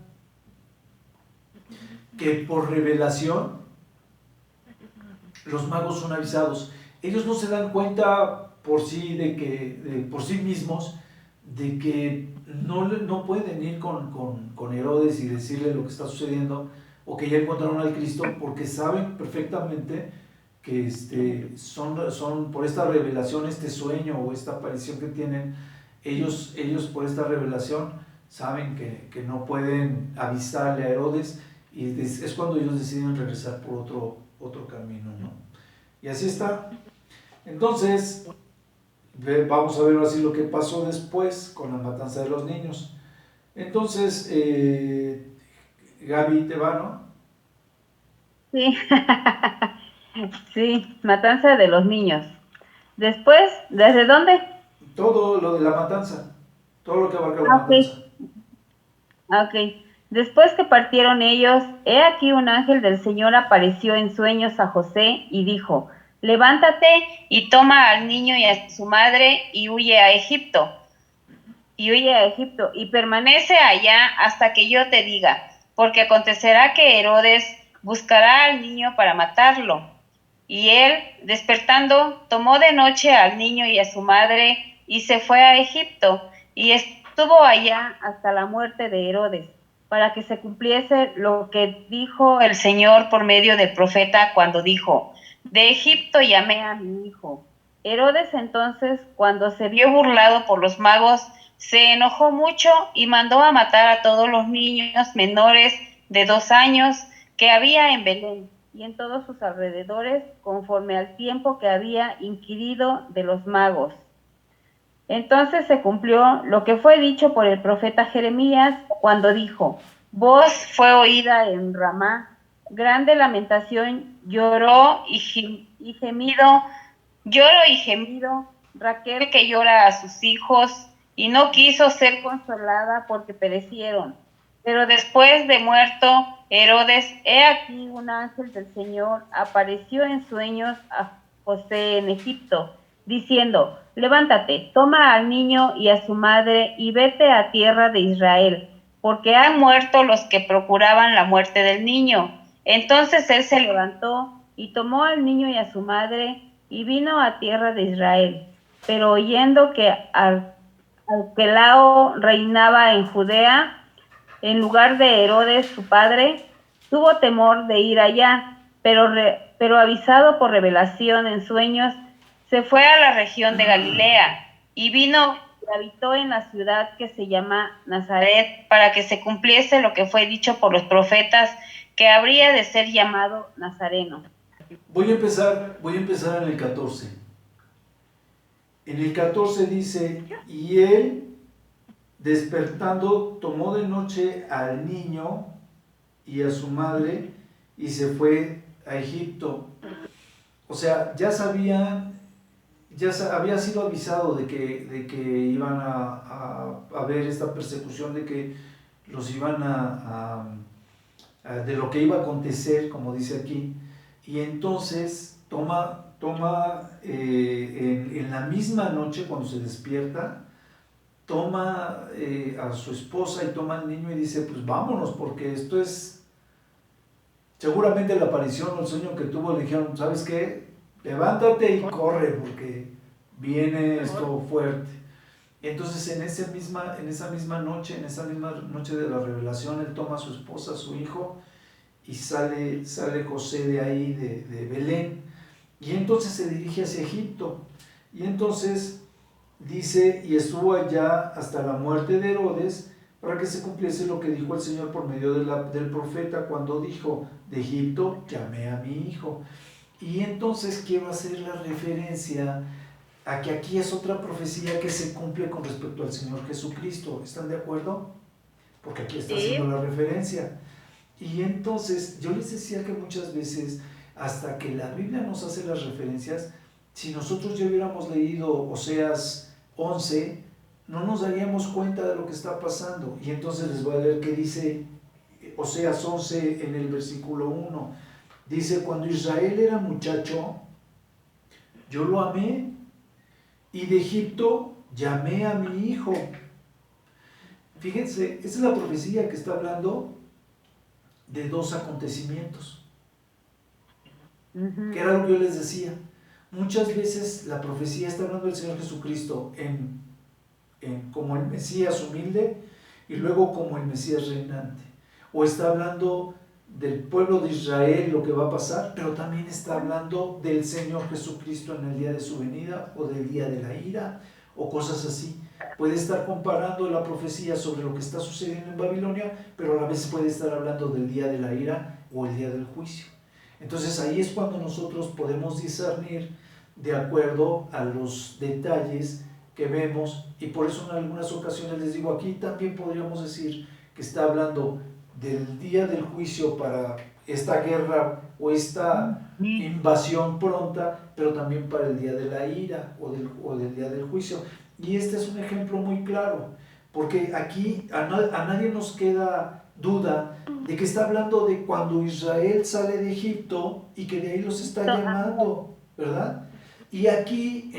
que por revelación los magos son avisados. Ellos no se dan cuenta por sí por sí mismos de que no pueden ir con Herodes y decirle lo que está sucediendo o que ya encontraron al Cristo, porque saben perfectamente que son por esta revelación, este sueño o esta aparición que tienen, ellos por esta revelación saben que no pueden avisarle a Herodes, y es cuando ellos deciden regresar por otro camino, ¿no? Y así está. Entonces, vamos a ver así lo que pasó después con la matanza de los niños. Entonces, Gaby, ¿te va, no? Sí. Sí, matanza de los niños. Después, ¿desde dónde? Todo lo de la matanza, todo lo que abarca la matanza. Ok. Después que partieron ellos, he aquí un ángel del Señor apareció en sueños a José y dijo: levántate y toma al niño y a su madre y huye a Egipto. Y permanece allá hasta que yo te diga, porque acontecerá que Herodes buscará al niño para matarlo. Y él, despertando, tomó de noche al niño y a su madre y se fue a Egipto, y estuvo allá hasta la muerte de Herodes, para que se cumpliese lo que dijo el Señor por medio del profeta cuando dijo: de Egipto llamé a mi hijo. Herodes entonces, cuando se vio burlado por los magos, se enojó mucho y mandó a matar a todos los niños menores de 2 años que había en Belén y en todos sus alrededores, conforme al tiempo que había inquirido de los magos. Entonces se cumplió lo que fue dicho por el profeta Jeremías cuando dijo: voz fue oída en Ramá, grande lamentación, lloró y gemido, Raquel que llora a sus hijos y no quiso ser consolada porque perecieron. Pero después de muerto Herodes, he aquí un ángel del Señor apareció en sueños a José en Egipto, diciendo: levántate, toma al niño y a su madre y vete a tierra de Israel, porque han muerto los que procuraban la muerte del niño. Entonces él se levantó y tomó al niño y a su madre y vino a tierra de Israel. Pero oyendo que Arquelao reinaba en Judea, en lugar de Herodes su padre, tuvo temor de ir allá, pero avisado por revelación en sueños, se fue a la región de Galilea y vino habitó en la ciudad que se llama Nazaret, para que se cumpliese lo que fue dicho por los profetas, que habría de ser llamado Nazareno. Voy a empezar en el 14. En el 14 dice, y él, despertando, tomó de noche al niño y a su madre y se fue a Egipto. O sea, había sido avisado de que iban a haber esta persecución, de que los iban de lo que iba a acontecer, como dice aquí. Y entonces toma en la misma noche, cuando se despierta, toma a su esposa y toma al niño y dice, pues vámonos, porque esto es, seguramente la aparición o el sueño que tuvo, le dijeron, ¿sabes qué? Levántate y corre, porque viene esto fuerte. Entonces en esa misma noche de la revelación, él toma a su esposa, a su hijo, y sale José de ahí, de Belén, y entonces se dirige hacia Egipto. Y entonces dice, y estuvo allá hasta la muerte de Herodes, para que se cumpliese lo que dijo el Señor por medio del profeta, cuando dijo, de Egipto llamé a mi hijo. Y entonces quiero hacer la referencia a que aquí es otra profecía que se cumple con respecto al Señor Jesucristo. ¿Están de acuerdo? Porque aquí está haciendo la referencia. Y entonces yo les decía que muchas veces, hasta que la Biblia nos hace las referencias, si nosotros ya hubiéramos leído Oseas 11, no nos daríamos cuenta de lo que está pasando. Y entonces les voy a leer qué dice Oseas 11 en el versículo 1. Dice, cuando Israel era muchacho, yo lo amé, y de Egipto llamé a mi hijo. Fíjense, esa es la profecía que está hablando de dos acontecimientos, que era lo que yo les decía. Muchas veces la profecía está hablando del Señor Jesucristo como el Mesías humilde y luego como el Mesías reinante, o está hablando del pueblo de Israel, lo que va a pasar, pero también está hablando del Señor Jesucristo en el día de su venida, o del día de la ira, o cosas así. Puede estar comparando la profecía sobre lo que está sucediendo en Babilonia, pero a la vez puede estar hablando del día de la ira o el día del juicio. Entonces ahí es cuando nosotros podemos discernir de acuerdo a los detalles que vemos, y por eso en algunas ocasiones les digo, aquí también podríamos decir que está hablando del día del juicio para esta guerra o esta invasión pronta, pero también para el día de la ira o del día del juicio. Y este es un ejemplo muy claro, porque aquí a nadie nos queda duda de que está hablando de cuando Israel sale de Egipto y que de ahí los está llamando, ¿verdad? Y aquí,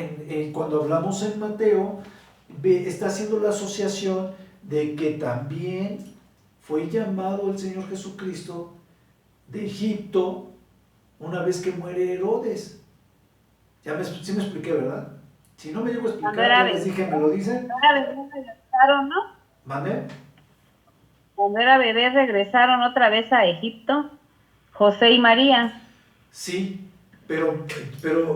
cuando hablamos en Mateo, está haciendo la asociación de que también fue llamado el Señor Jesucristo de Egipto una vez que muere Herodes. Sí me expliqué, ¿verdad? Si no me llego a explicar, ya les dije, ¿me lo dicen? Regresaron, ¿no? ¿Mande? Cuando era bebé regresaron otra vez a Egipto, José y María. Sí, pero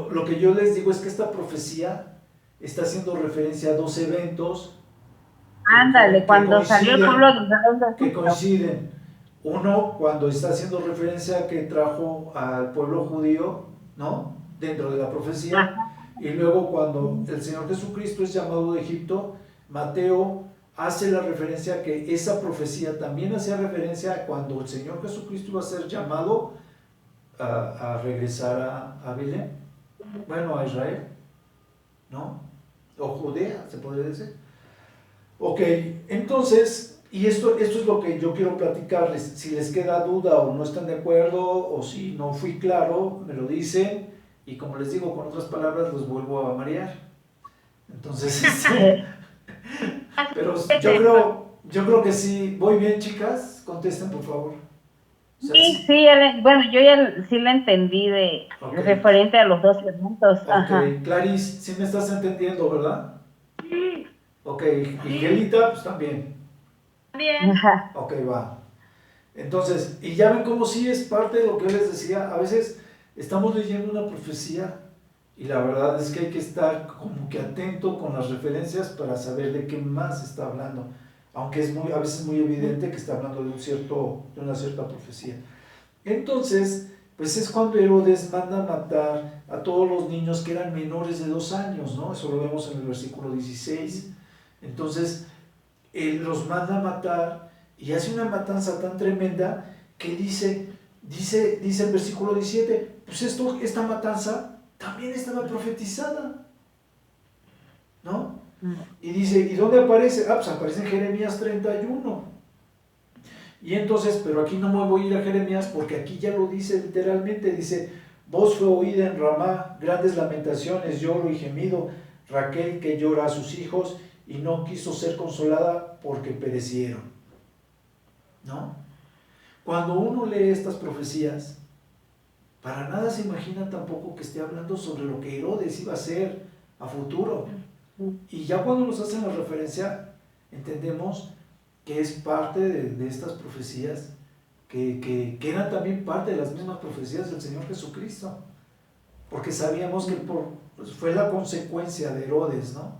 lo que yo les digo es que esta profecía está haciendo referencia a dos eventos. Ándale, cuando salió el pueblo de Israel. Que coinciden. Uno, cuando está haciendo referencia a que trajo al pueblo judío, ¿no? Dentro de la profecía. Y luego cuando el Señor Jesucristo es llamado de Egipto, Mateo hace la referencia a que esa profecía también hacía referencia a cuando el Señor Jesucristo iba a ser llamado a regresar a Belén. Bueno, a Israel, ¿no? O Judea, se podría decir. Ok, entonces, y esto es lo que yo quiero platicarles. Si les queda duda o no están de acuerdo, o si no fui claro, me lo dicen, y como les digo, con otras palabras, los vuelvo a marear. Entonces, pero yo creo que sí. ¿Voy bien, chicas? Contesten, por favor. O sea, sí, bueno, yo ya sí la entendí referente a los dos eventos. Ok, Clarice, sí me estás entendiendo, ¿verdad? Sí. Ok, y Gelita, pues también. Bien. Ok, va. Entonces, y ya ven cómo sí es parte de lo que yo les decía. A veces estamos leyendo una profecía Y la verdad es que hay que estar como que atento con las referencias para saber de qué más está hablando, aunque es a veces muy evidente que está hablando de una cierta profecía. Entonces, pues es cuando Herodes manda matar a todos los niños que eran menores de 2 años, ¿no? Eso lo vemos en el versículo 16. Entonces, él los manda a matar y hace una matanza tan tremenda que dice el versículo 17, pues esta matanza también estaba profetizada, ¿no? Y dice, ¿y dónde aparece? Pues aparece en Jeremías 31. Y entonces, pero aquí no me voy a ir a Jeremías porque aquí ya lo dice literalmente, dice, voz fue oída en Ramá, grandes lamentaciones, lloro y gemido, Raquel que llora a sus hijos y no quiso ser consolada porque perecieron, ¿no? Cuando uno lee estas profecías, para nada se imagina tampoco que esté hablando sobre lo que Herodes iba a hacer a futuro. Y ya cuando nos hacen la referencia, entendemos que es parte de estas profecías que eran también parte de las mismas profecías del Señor Jesucristo, porque sabíamos que pues fue la consecuencia de Herodes, ¿no?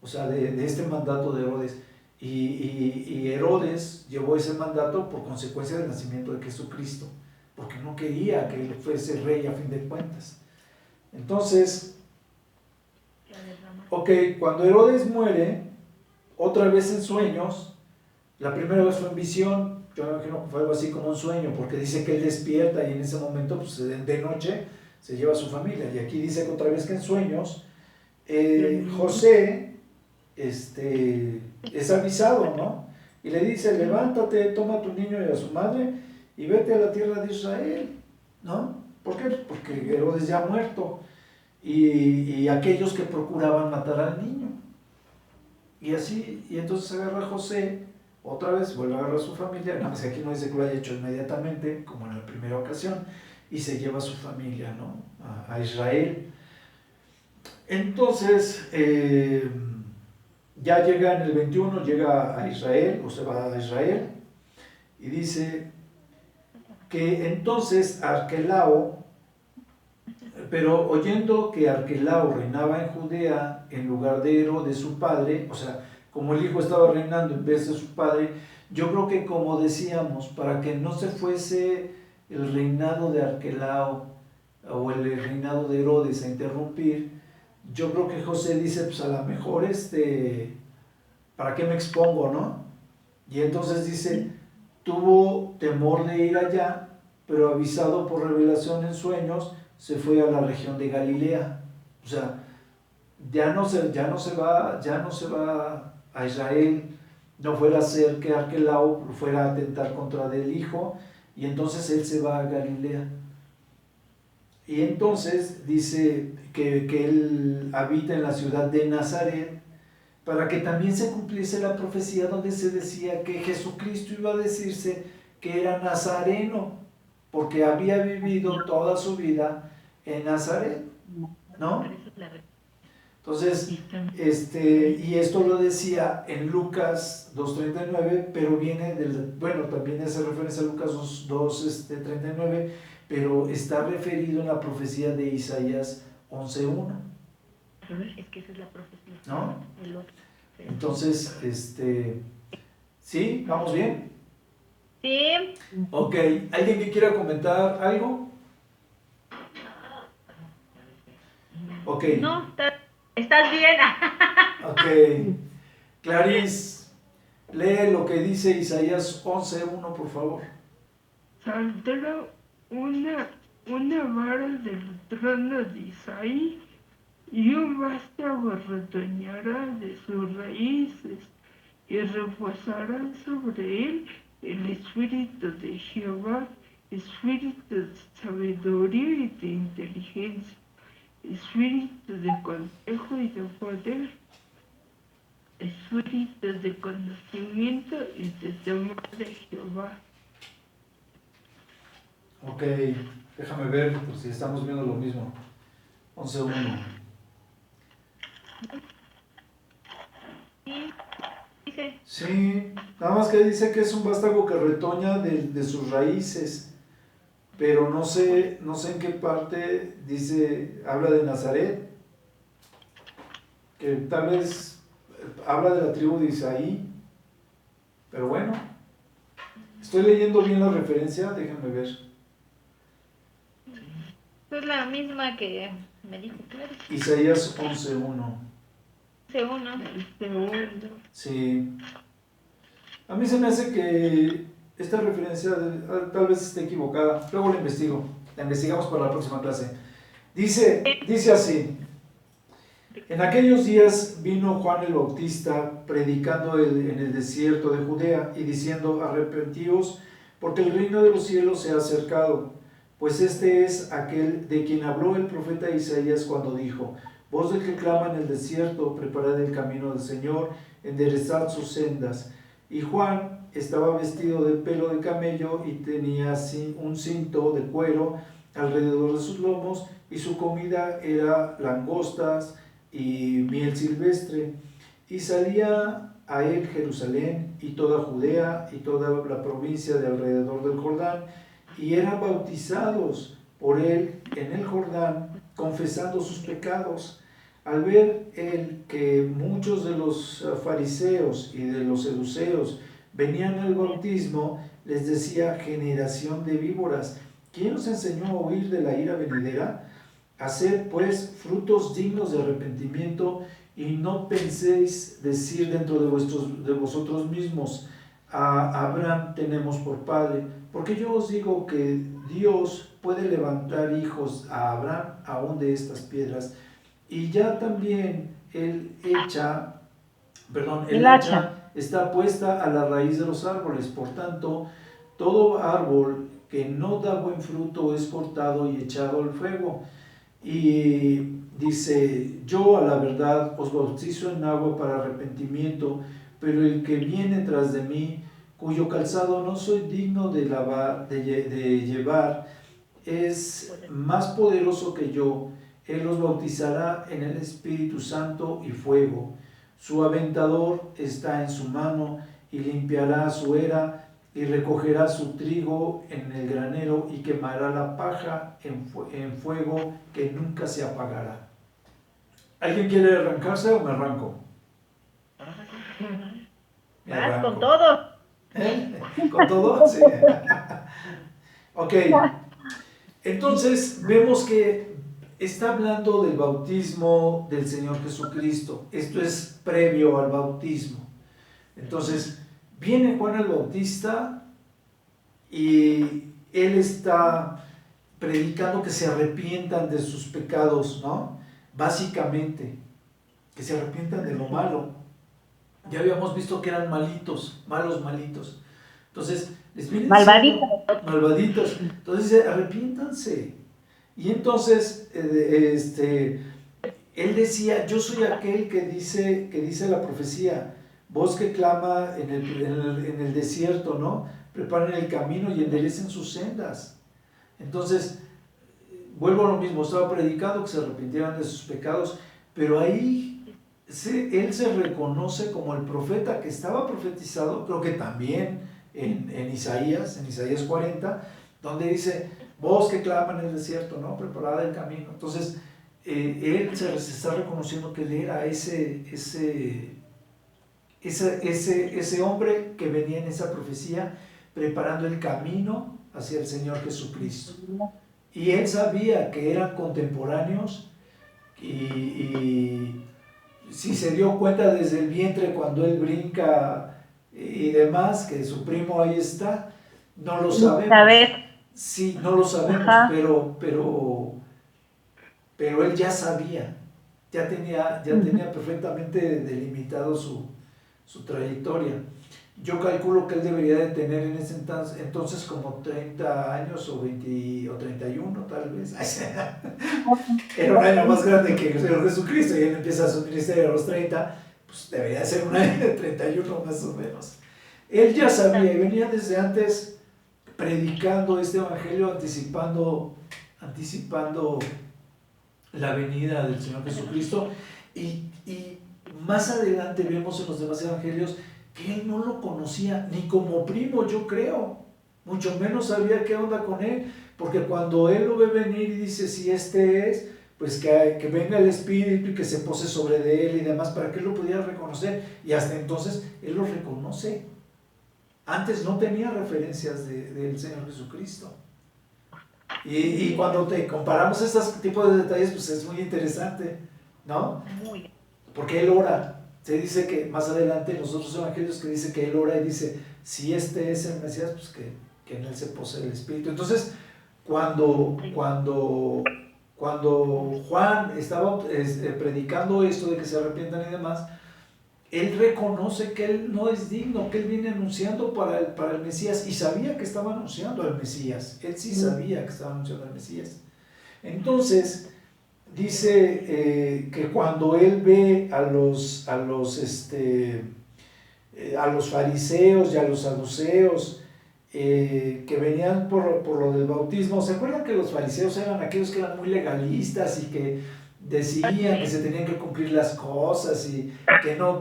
O sea, de este mandato de Herodes. Y Herodes llevó ese mandato por consecuencia del nacimiento de Jesucristo, porque no quería que él fuese rey a fin de cuentas. Entonces, ok, cuando Herodes muere, otra vez en sueños, la primera vez fue en visión, yo me imagino que fue algo así como un sueño, porque dice que él despierta y en ese momento, pues de noche, se lleva a su familia. Y aquí dice que otra vez que en sueños, José es avisado, ¿no? Y le dice, levántate, toma a tu niño y a su madre y vete a la tierra de Israel, ¿no? ¿Por qué? Porque Herodes ya ha muerto y aquellos que procuraban matar al niño. Y así, y entonces agarra a José, otra vez vuelve a agarrar a su familia, nada más que aquí no dice que lo haya hecho inmediatamente, como en la primera ocasión, y se lleva a su familia, ¿no? A Israel. Entonces, ya llega en el 21, llega a Israel, o se va a Israel, y dice que entonces Arquelao, pero oyendo que Arquelao reinaba en Judea en lugar de Herodes su padre, o sea, como el hijo estaba reinando en vez de su padre, yo creo que como decíamos, para que no se fuese el reinado de Arquelao o el reinado de Herodes a interrumpir, yo creo que José dice, pues a lo mejor ¿para qué me expongo, no? Y entonces dice, tuvo temor de ir allá, pero avisado por revelación en sueños, se fue a la región de Galilea. O sea, ya no se va a Israel, no fuera a ser que Arquelao fuera a atentar contra del hijo, y entonces él se va a Galilea. Y entonces dice que él habita en la ciudad de Nazaret, para que también se cumpliese la profecía donde se decía que Jesucristo iba a decirse que era nazareno, porque había vivido toda su vida en Nazaret, ¿no? Entonces, y esto lo decía en Lucas 2.39, pero viene también hace referencia a Lucas 2.39, pero está referido en la profecía de Isaías 11.1. Es que esa es la profecía. ¿No? Entonces, ¿sí? ¿Vamos bien? Sí. Ok, ¿alguien que quiera comentar algo? Ok. No, estás bien. Ok. Clarice, lee lo que dice Isaías 11.1, por favor. Saldrá una vara del trono de Isaí y un vástago retoñará de sus raíces y reposará sobre él el espíritu de Jehová, espíritu de sabiduría y de inteligencia, espíritu de consejo y de poder, espíritu de conocimiento y de temor de Jehová. Ok, déjame ver pues, si estamos viendo lo mismo. 11.1. Sí, nada más que dice que es un vástago que retoña de sus raíces. pero no sé en qué parte dice, habla de Nazaret, que tal vez habla de la tribu de Isaí, pero bueno, estoy leyendo bien la referencia, déjenme ver. Es la misma que me dijo Clary. Isaías 11:1. Segundo. Sí. A mí se me hace que esta referencia tal vez esté equivocada. Luego la investigamos para la próxima clase. Dice así: en aquellos días vino Juan el Bautista predicando en el desierto de Judea y diciendo: arrepentíos, porque el reino de los cielos se ha acercado. Pues este es aquel de quien habló el profeta Isaías cuando dijo: voz del que clama en el desierto, preparad el camino del Señor, enderezad sus sendas. Y Juan estaba vestido de pelo de camello y tenía un cinto de cuero alrededor de sus lomos, y su comida era langostas y miel silvestre. Y salía a él Jerusalén y toda Judea y toda la provincia de alrededor del Jordán, y eran bautizados por él en el Jordán, confesando sus pecados. Al ver él que muchos de los fariseos y de los saduceos venían al bautismo, les decía: generación de víboras, ¿quién os enseñó a huir de la ira venidera? Haced pues frutos dignos de arrepentimiento, y no penséis decir dentro de vosotros mismos: a Abraham tenemos por padre, porque yo os digo que Dios puede levantar hijos a Abraham aún de estas piedras. Y ya también el hacha está puesta a la raíz de los árboles. Por tanto, todo árbol que no da buen fruto es cortado y echado al fuego. Y dice: yo a la verdad os bautizo en agua para arrepentimiento, pero el que viene tras de mí, cuyo calzado no soy digno de llevar, es más poderoso que yo. Él los bautizará en el Espíritu Santo y fuego. Su aventador está en su mano, y limpiará su era, y recogerá su trigo en el granero, y quemará la paja en fuego que nunca se apagará. ¿Alguien quiere arrancarse o me arranco? Vas con todo. ¿Con todo? Sí. Ok. Entonces vemos que está hablando del bautismo del Señor Jesucristo. Esto es previo al bautismo. Entonces, viene Juan el Bautista y él está predicando que se arrepientan de sus pecados, ¿no? Básicamente, que se arrepientan de lo malo. Ya habíamos visto que eran malitos. Entonces, les viene diciendo, malvaditos. Entonces dice: arrepiéntanse. Y entonces, él decía: yo soy aquel que dice la profecía, voz que clama en el desierto, ¿no? Preparen el camino y enderecen sus sendas. Entonces, vuelvo a lo mismo, estaba predicando que se arrepintieran de sus pecados, pero ahí él se reconoce como el profeta que estaba profetizado, creo que también en Isaías 40, donde dice: voz que clama en el desierto, ¿no? Preparad el camino. Entonces, él se está reconociendo que él era ese hombre que venía en esa profecía, preparando el camino hacia el Señor Jesucristo. Y él sabía que eran contemporáneos, y si se dio cuenta desde el vientre cuando él brinca y demás, que su primo ahí está, no lo sabemos. Sí, no lo sabemos, pero él ya sabía, ya tenía perfectamente delimitado su trayectoria. Yo calculo que él debería de tener en ese entonces como 30 años o 20 o 31 tal vez. Era un año más grande que el Señor Jesucristo, y él empieza su ministerio a los 30, pues debería ser un año de 31 más o menos. Él ya sabía y venía desde antes predicando este evangelio, anticipando la venida del Señor Jesucristo, y más adelante vemos en los demás evangelios que él no lo conocía ni como primo, yo creo, mucho menos sabía qué onda con él, porque cuando él lo ve venir y dice, si este es, pues que venga el Espíritu y que se pose sobre de él y demás, para que él lo pudiera reconocer, y hasta entonces él lo reconoce. Antes no tenía referencias del Señor Jesucristo. Y cuando te comparamos estos tipos de detalles, pues es muy interesante, ¿no? Muy. Porque él ora. Se dice que más adelante en los otros evangelios que dice que él ora y dice, si este es el Mesías, pues que en él se posee el Espíritu. Entonces, cuando Juan estaba predicando esto de que se arrepientan y demás, él reconoce que él no es digno, que él viene anunciando para el Mesías, y sabía que estaba anunciando al Mesías. Él sí sabía que estaba anunciando al Mesías. Entonces, dice que cuando él ve a los fariseos y a los saduceos que venían por lo del bautismo, ¿se acuerdan que los fariseos eran aquellos que eran muy legalistas y que decían que se tenían que cumplir las cosas y que no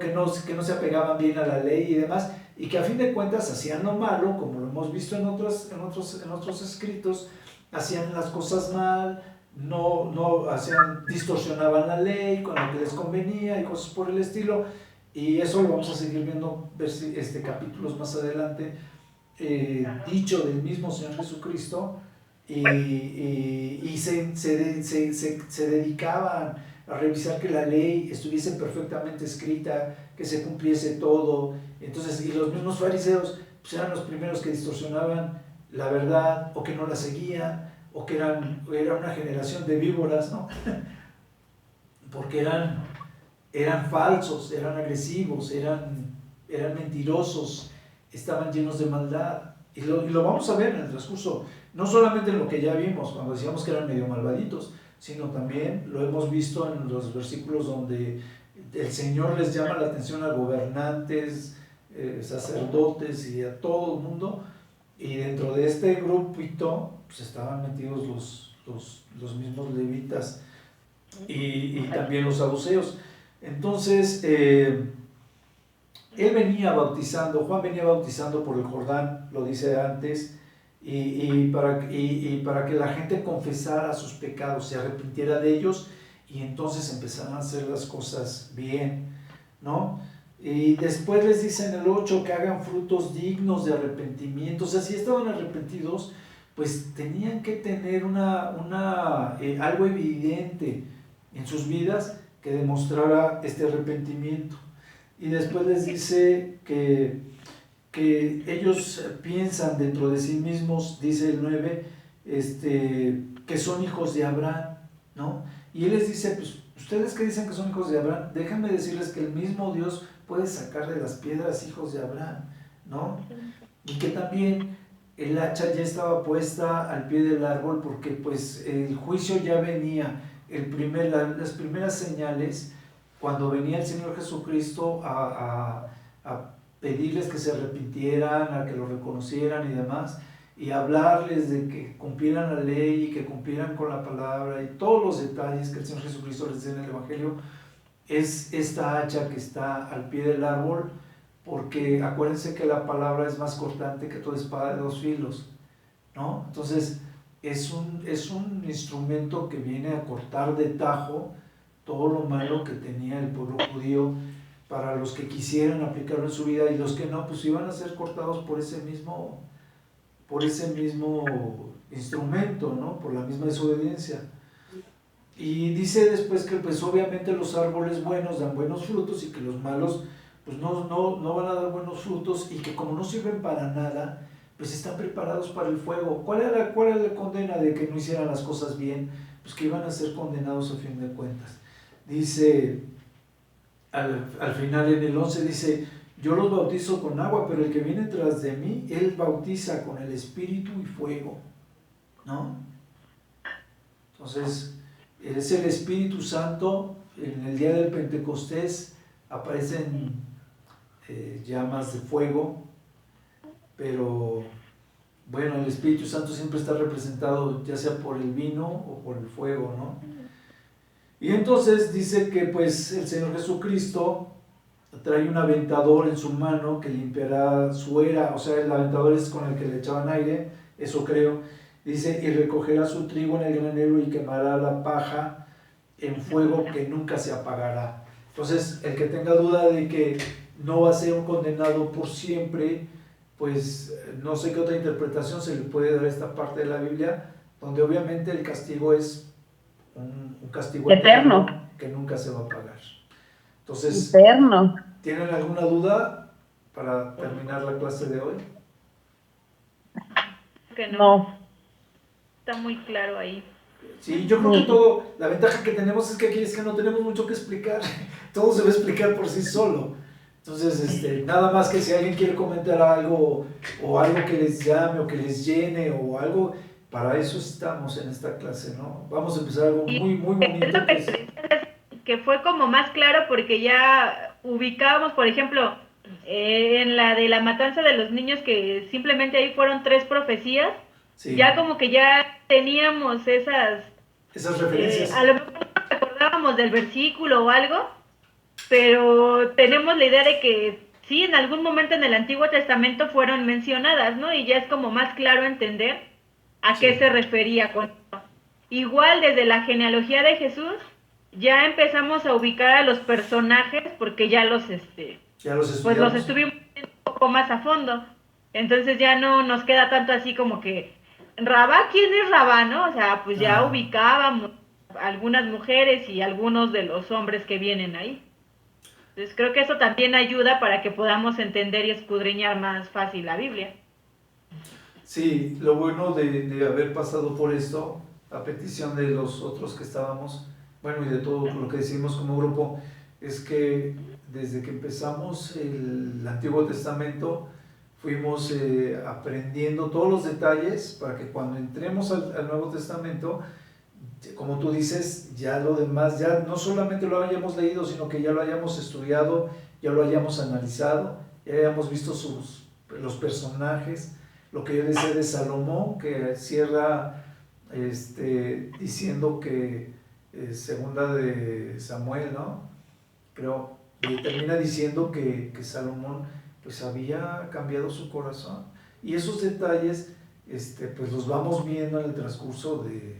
se apegaban bien a la ley y demás, y que a fin de cuentas hacían lo malo, como lo hemos visto en otros escritos, hacían las cosas mal, distorsionaban la ley con lo que les convenía y cosas por el estilo, y eso lo vamos a seguir viendo capítulos más adelante, dicho del mismo Señor Jesucristo, y se dedicaban a revisar que la ley estuviese perfectamente escrita, que se cumpliese todo. Entonces, y los mismos fariseos pues eran los primeros que distorsionaban la verdad, o que no la seguían, o que era una generación de víboras, ¿no? Porque eran falsos, eran agresivos, eran mentirosos, estaban llenos de maldad. Y lo vamos a ver en el transcurso, no solamente en lo que ya vimos, cuando decíamos que eran medio malvaditos, sino también lo hemos visto en los versículos donde el Señor les llama la atención a gobernantes, sacerdotes y a todo el mundo, y dentro de este grupito pues estaban metidos los mismos levitas y también los saduceos. Entonces, Juan venía bautizando por el Jordán, lo dice antes, y para que la gente confesara sus pecados, se arrepintiera de ellos, y entonces empezaran a hacer las cosas bien, ¿no? Y después les dice en el 8 que hagan frutos dignos de arrepentimiento. O sea, si estaban arrepentidos, pues tenían que tener algo evidente en sus vidas que demostrara este arrepentimiento. Y después les dice que ellos piensan dentro de sí mismos, dice el 9, que son hijos de Abraham, ¿no? Y él les dice, pues, ustedes que dicen que son hijos de Abraham, déjenme decirles que el mismo Dios puede sacar de las piedras hijos de Abraham, ¿no? Y que también el hacha ya estaba puesta al pie del árbol, porque pues el juicio ya venía, las primeras señales, cuando venía el Señor Jesucristo a pedirles que se arrepintieran, a que lo reconocieran y demás, y hablarles de que cumplieran la ley y que cumplieran con la palabra y todos los detalles que el Señor Jesucristo les dice en el Evangelio, es esta hacha que está al pie del árbol, porque acuérdense que la palabra es más cortante que toda espada de dos filos, ¿no? Entonces es un instrumento que viene a cortar de tajo todo lo malo que tenía el pueblo judío, para los que quisieran aplicarlo en su vida, y los que no, pues iban a ser cortados por ese mismo instrumento, ¿no? Por la misma desobediencia. Y dice después que pues obviamente los árboles buenos dan buenos frutos y que los malos pues no van a dar buenos frutos, y que como no sirven para nada, pues están preparados para el fuego. ¿Cuál era la condena de que no hicieran las cosas bien? Pues que iban a ser condenados a fin de cuentas. Dice al final en el 11, dice, yo los bautizo con agua, pero el que viene tras de mí, él bautiza con el Espíritu y fuego, ¿no? Entonces, es el Espíritu Santo. En el día del Pentecostés aparecen llamas de fuego, pero bueno, el Espíritu Santo siempre está representado ya sea por el vino o por el fuego, ¿no? Y entonces dice que pues el Señor Jesucristo trae un aventador en su mano que limpiará su era, o sea, el aventador es con el que le echaban aire, eso creo. Dice, y recogerá su trigo en el granero y quemará la paja en fuego que nunca se apagará. Entonces, el que tenga duda de que no va a ser un condenado por siempre, pues no sé qué otra interpretación se le puede dar a esta parte de la Biblia, donde obviamente el castigo es un castigo eterno, que nunca se va a pagar. Entonces, eterno. ¿tienen alguna duda para terminar la clase de hoy? Que No. está muy claro ahí. Sí, yo creo que todo, la ventaja que tenemos es que aquí es que no tenemos mucho que explicar, todo se va a explicar por sí solo. Entonces, nada más que si alguien quiere comentar algo o algo que les llame o que les llene o algo, para eso estamos en esta clase, ¿no? Vamos a empezar algo muy, muy bonito. Que fue como más claro porque ya ubicábamos, por ejemplo, en la de la matanza de los niños, que simplemente ahí fueron 3 profecías, sí. Ya como que ya teníamos esas referencias. A lo mejor no nos acordábamos del versículo o algo, pero tenemos la idea de que sí, en algún momento en el Antiguo Testamento fueron mencionadas, ¿no? Y ya es como más claro entender a qué se refería con eso. Igual desde la genealogía de Jesús, ya empezamos a ubicar a los personajes porque ya los pues los estuvimos viendo un poco más a fondo. Entonces ya no nos queda tanto así como que Rabá, ¿quién es Rabá, no? O sea, pues ya ubicábamos algunas mujeres y algunos de los hombres que vienen ahí. Entonces creo que eso también ayuda para que podamos entender y escudriñar más fácil la Biblia. Sí, lo bueno de haber pasado por esto, a petición de los otros que estábamos, bueno, y de todo lo que decimos como grupo, es que desde que empezamos el Antiguo Testamento fuimos aprendiendo todos los detalles para que cuando entremos al Nuevo Testamento, como tú dices, ya lo demás, ya no solamente lo hayamos leído, sino que ya lo hayamos estudiado, ya lo hayamos analizado, ya hayamos visto los personajes, lo que yo decía de Salomón, que cierra diciendo que segunda de Samuel, ¿no? Creo, y termina diciendo que Salomón pues había cambiado su corazón. Y esos detalles pues los vamos viendo en el transcurso de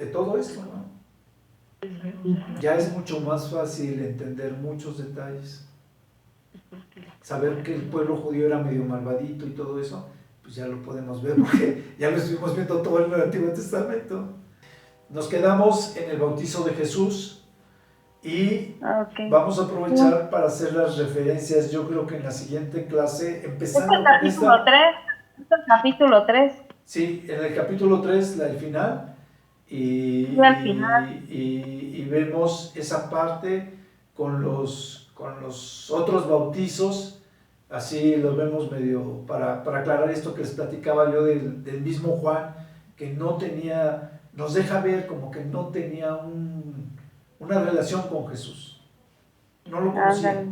todo esto, ¿no? Ya es mucho más fácil entender muchos detalles. Saber que el pueblo judío era medio malvadito y todo eso, pues ya lo podemos ver porque ya lo estuvimos viendo todo en el Antiguo Testamento. Nos quedamos en el bautizo de Jesús y vamos a aprovechar para hacer las referencias, yo creo que en la siguiente clase, empezando con esta... ¿Este es capítulo 3? Sí, en el capítulo 3, el final, y vemos esa parte con los otros bautizos, así los vemos medio, para aclarar esto que les platicaba yo del mismo Juan, que no tenía, nos deja ver como que no tenía una relación con Jesús, no lo conocía.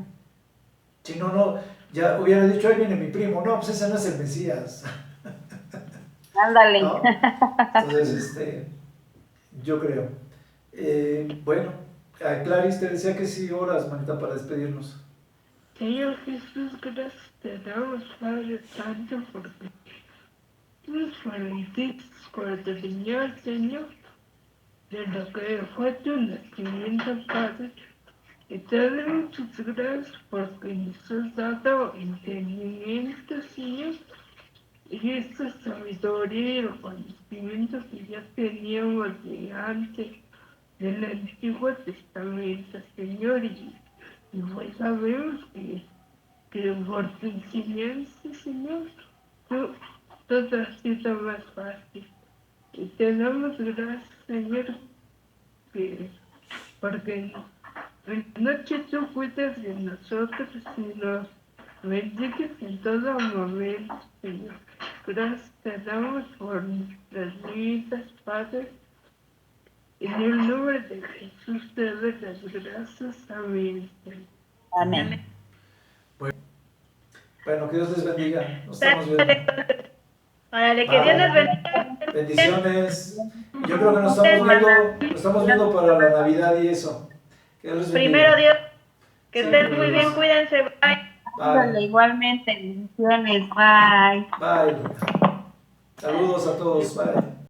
Si no, ya hubiera dicho, ahí viene mi primo, no, pues ese no es el Mesías. Ándale. ¿No? Entonces, yo creo. Bueno, Clarice te decía que sí, horas, manita, para despedirnos. Señor Jesús, gracias te damos, Padre Santo, porque nos permitiste escudriñar, Señor, de lo que fue tu nacimiento, Padre. Y te doy muchas gracias porque nos has dado entendimiento, Señor, y esta sabiduría y el conocimiento que ya teníamos de antes del Antiguo Testamento, Señor, y pues sabemos que por tu enseñanza, Señor, todo ha sido más fácil. Y te damos gracias, Señor, porque en la noche tú cuidas de nosotros y nos bendices en todo momento, Señor. Gracias te damos por nuestras vidas, Padre. En el nombre de Jesús te doy las gracias. Amén. Amén. Bueno, que Dios les bendiga. Nos estamos viendo. Órale, que Dios les bendiga. Bendiciones. Yo creo que nos estamos viendo para la Navidad y eso. Que Dios les bendiga. Primero Dios. Que estén muy bien, cuídense. Bye. Ándale, igualmente, bendiciones, bye. Bye. Saludos a todos. Bye.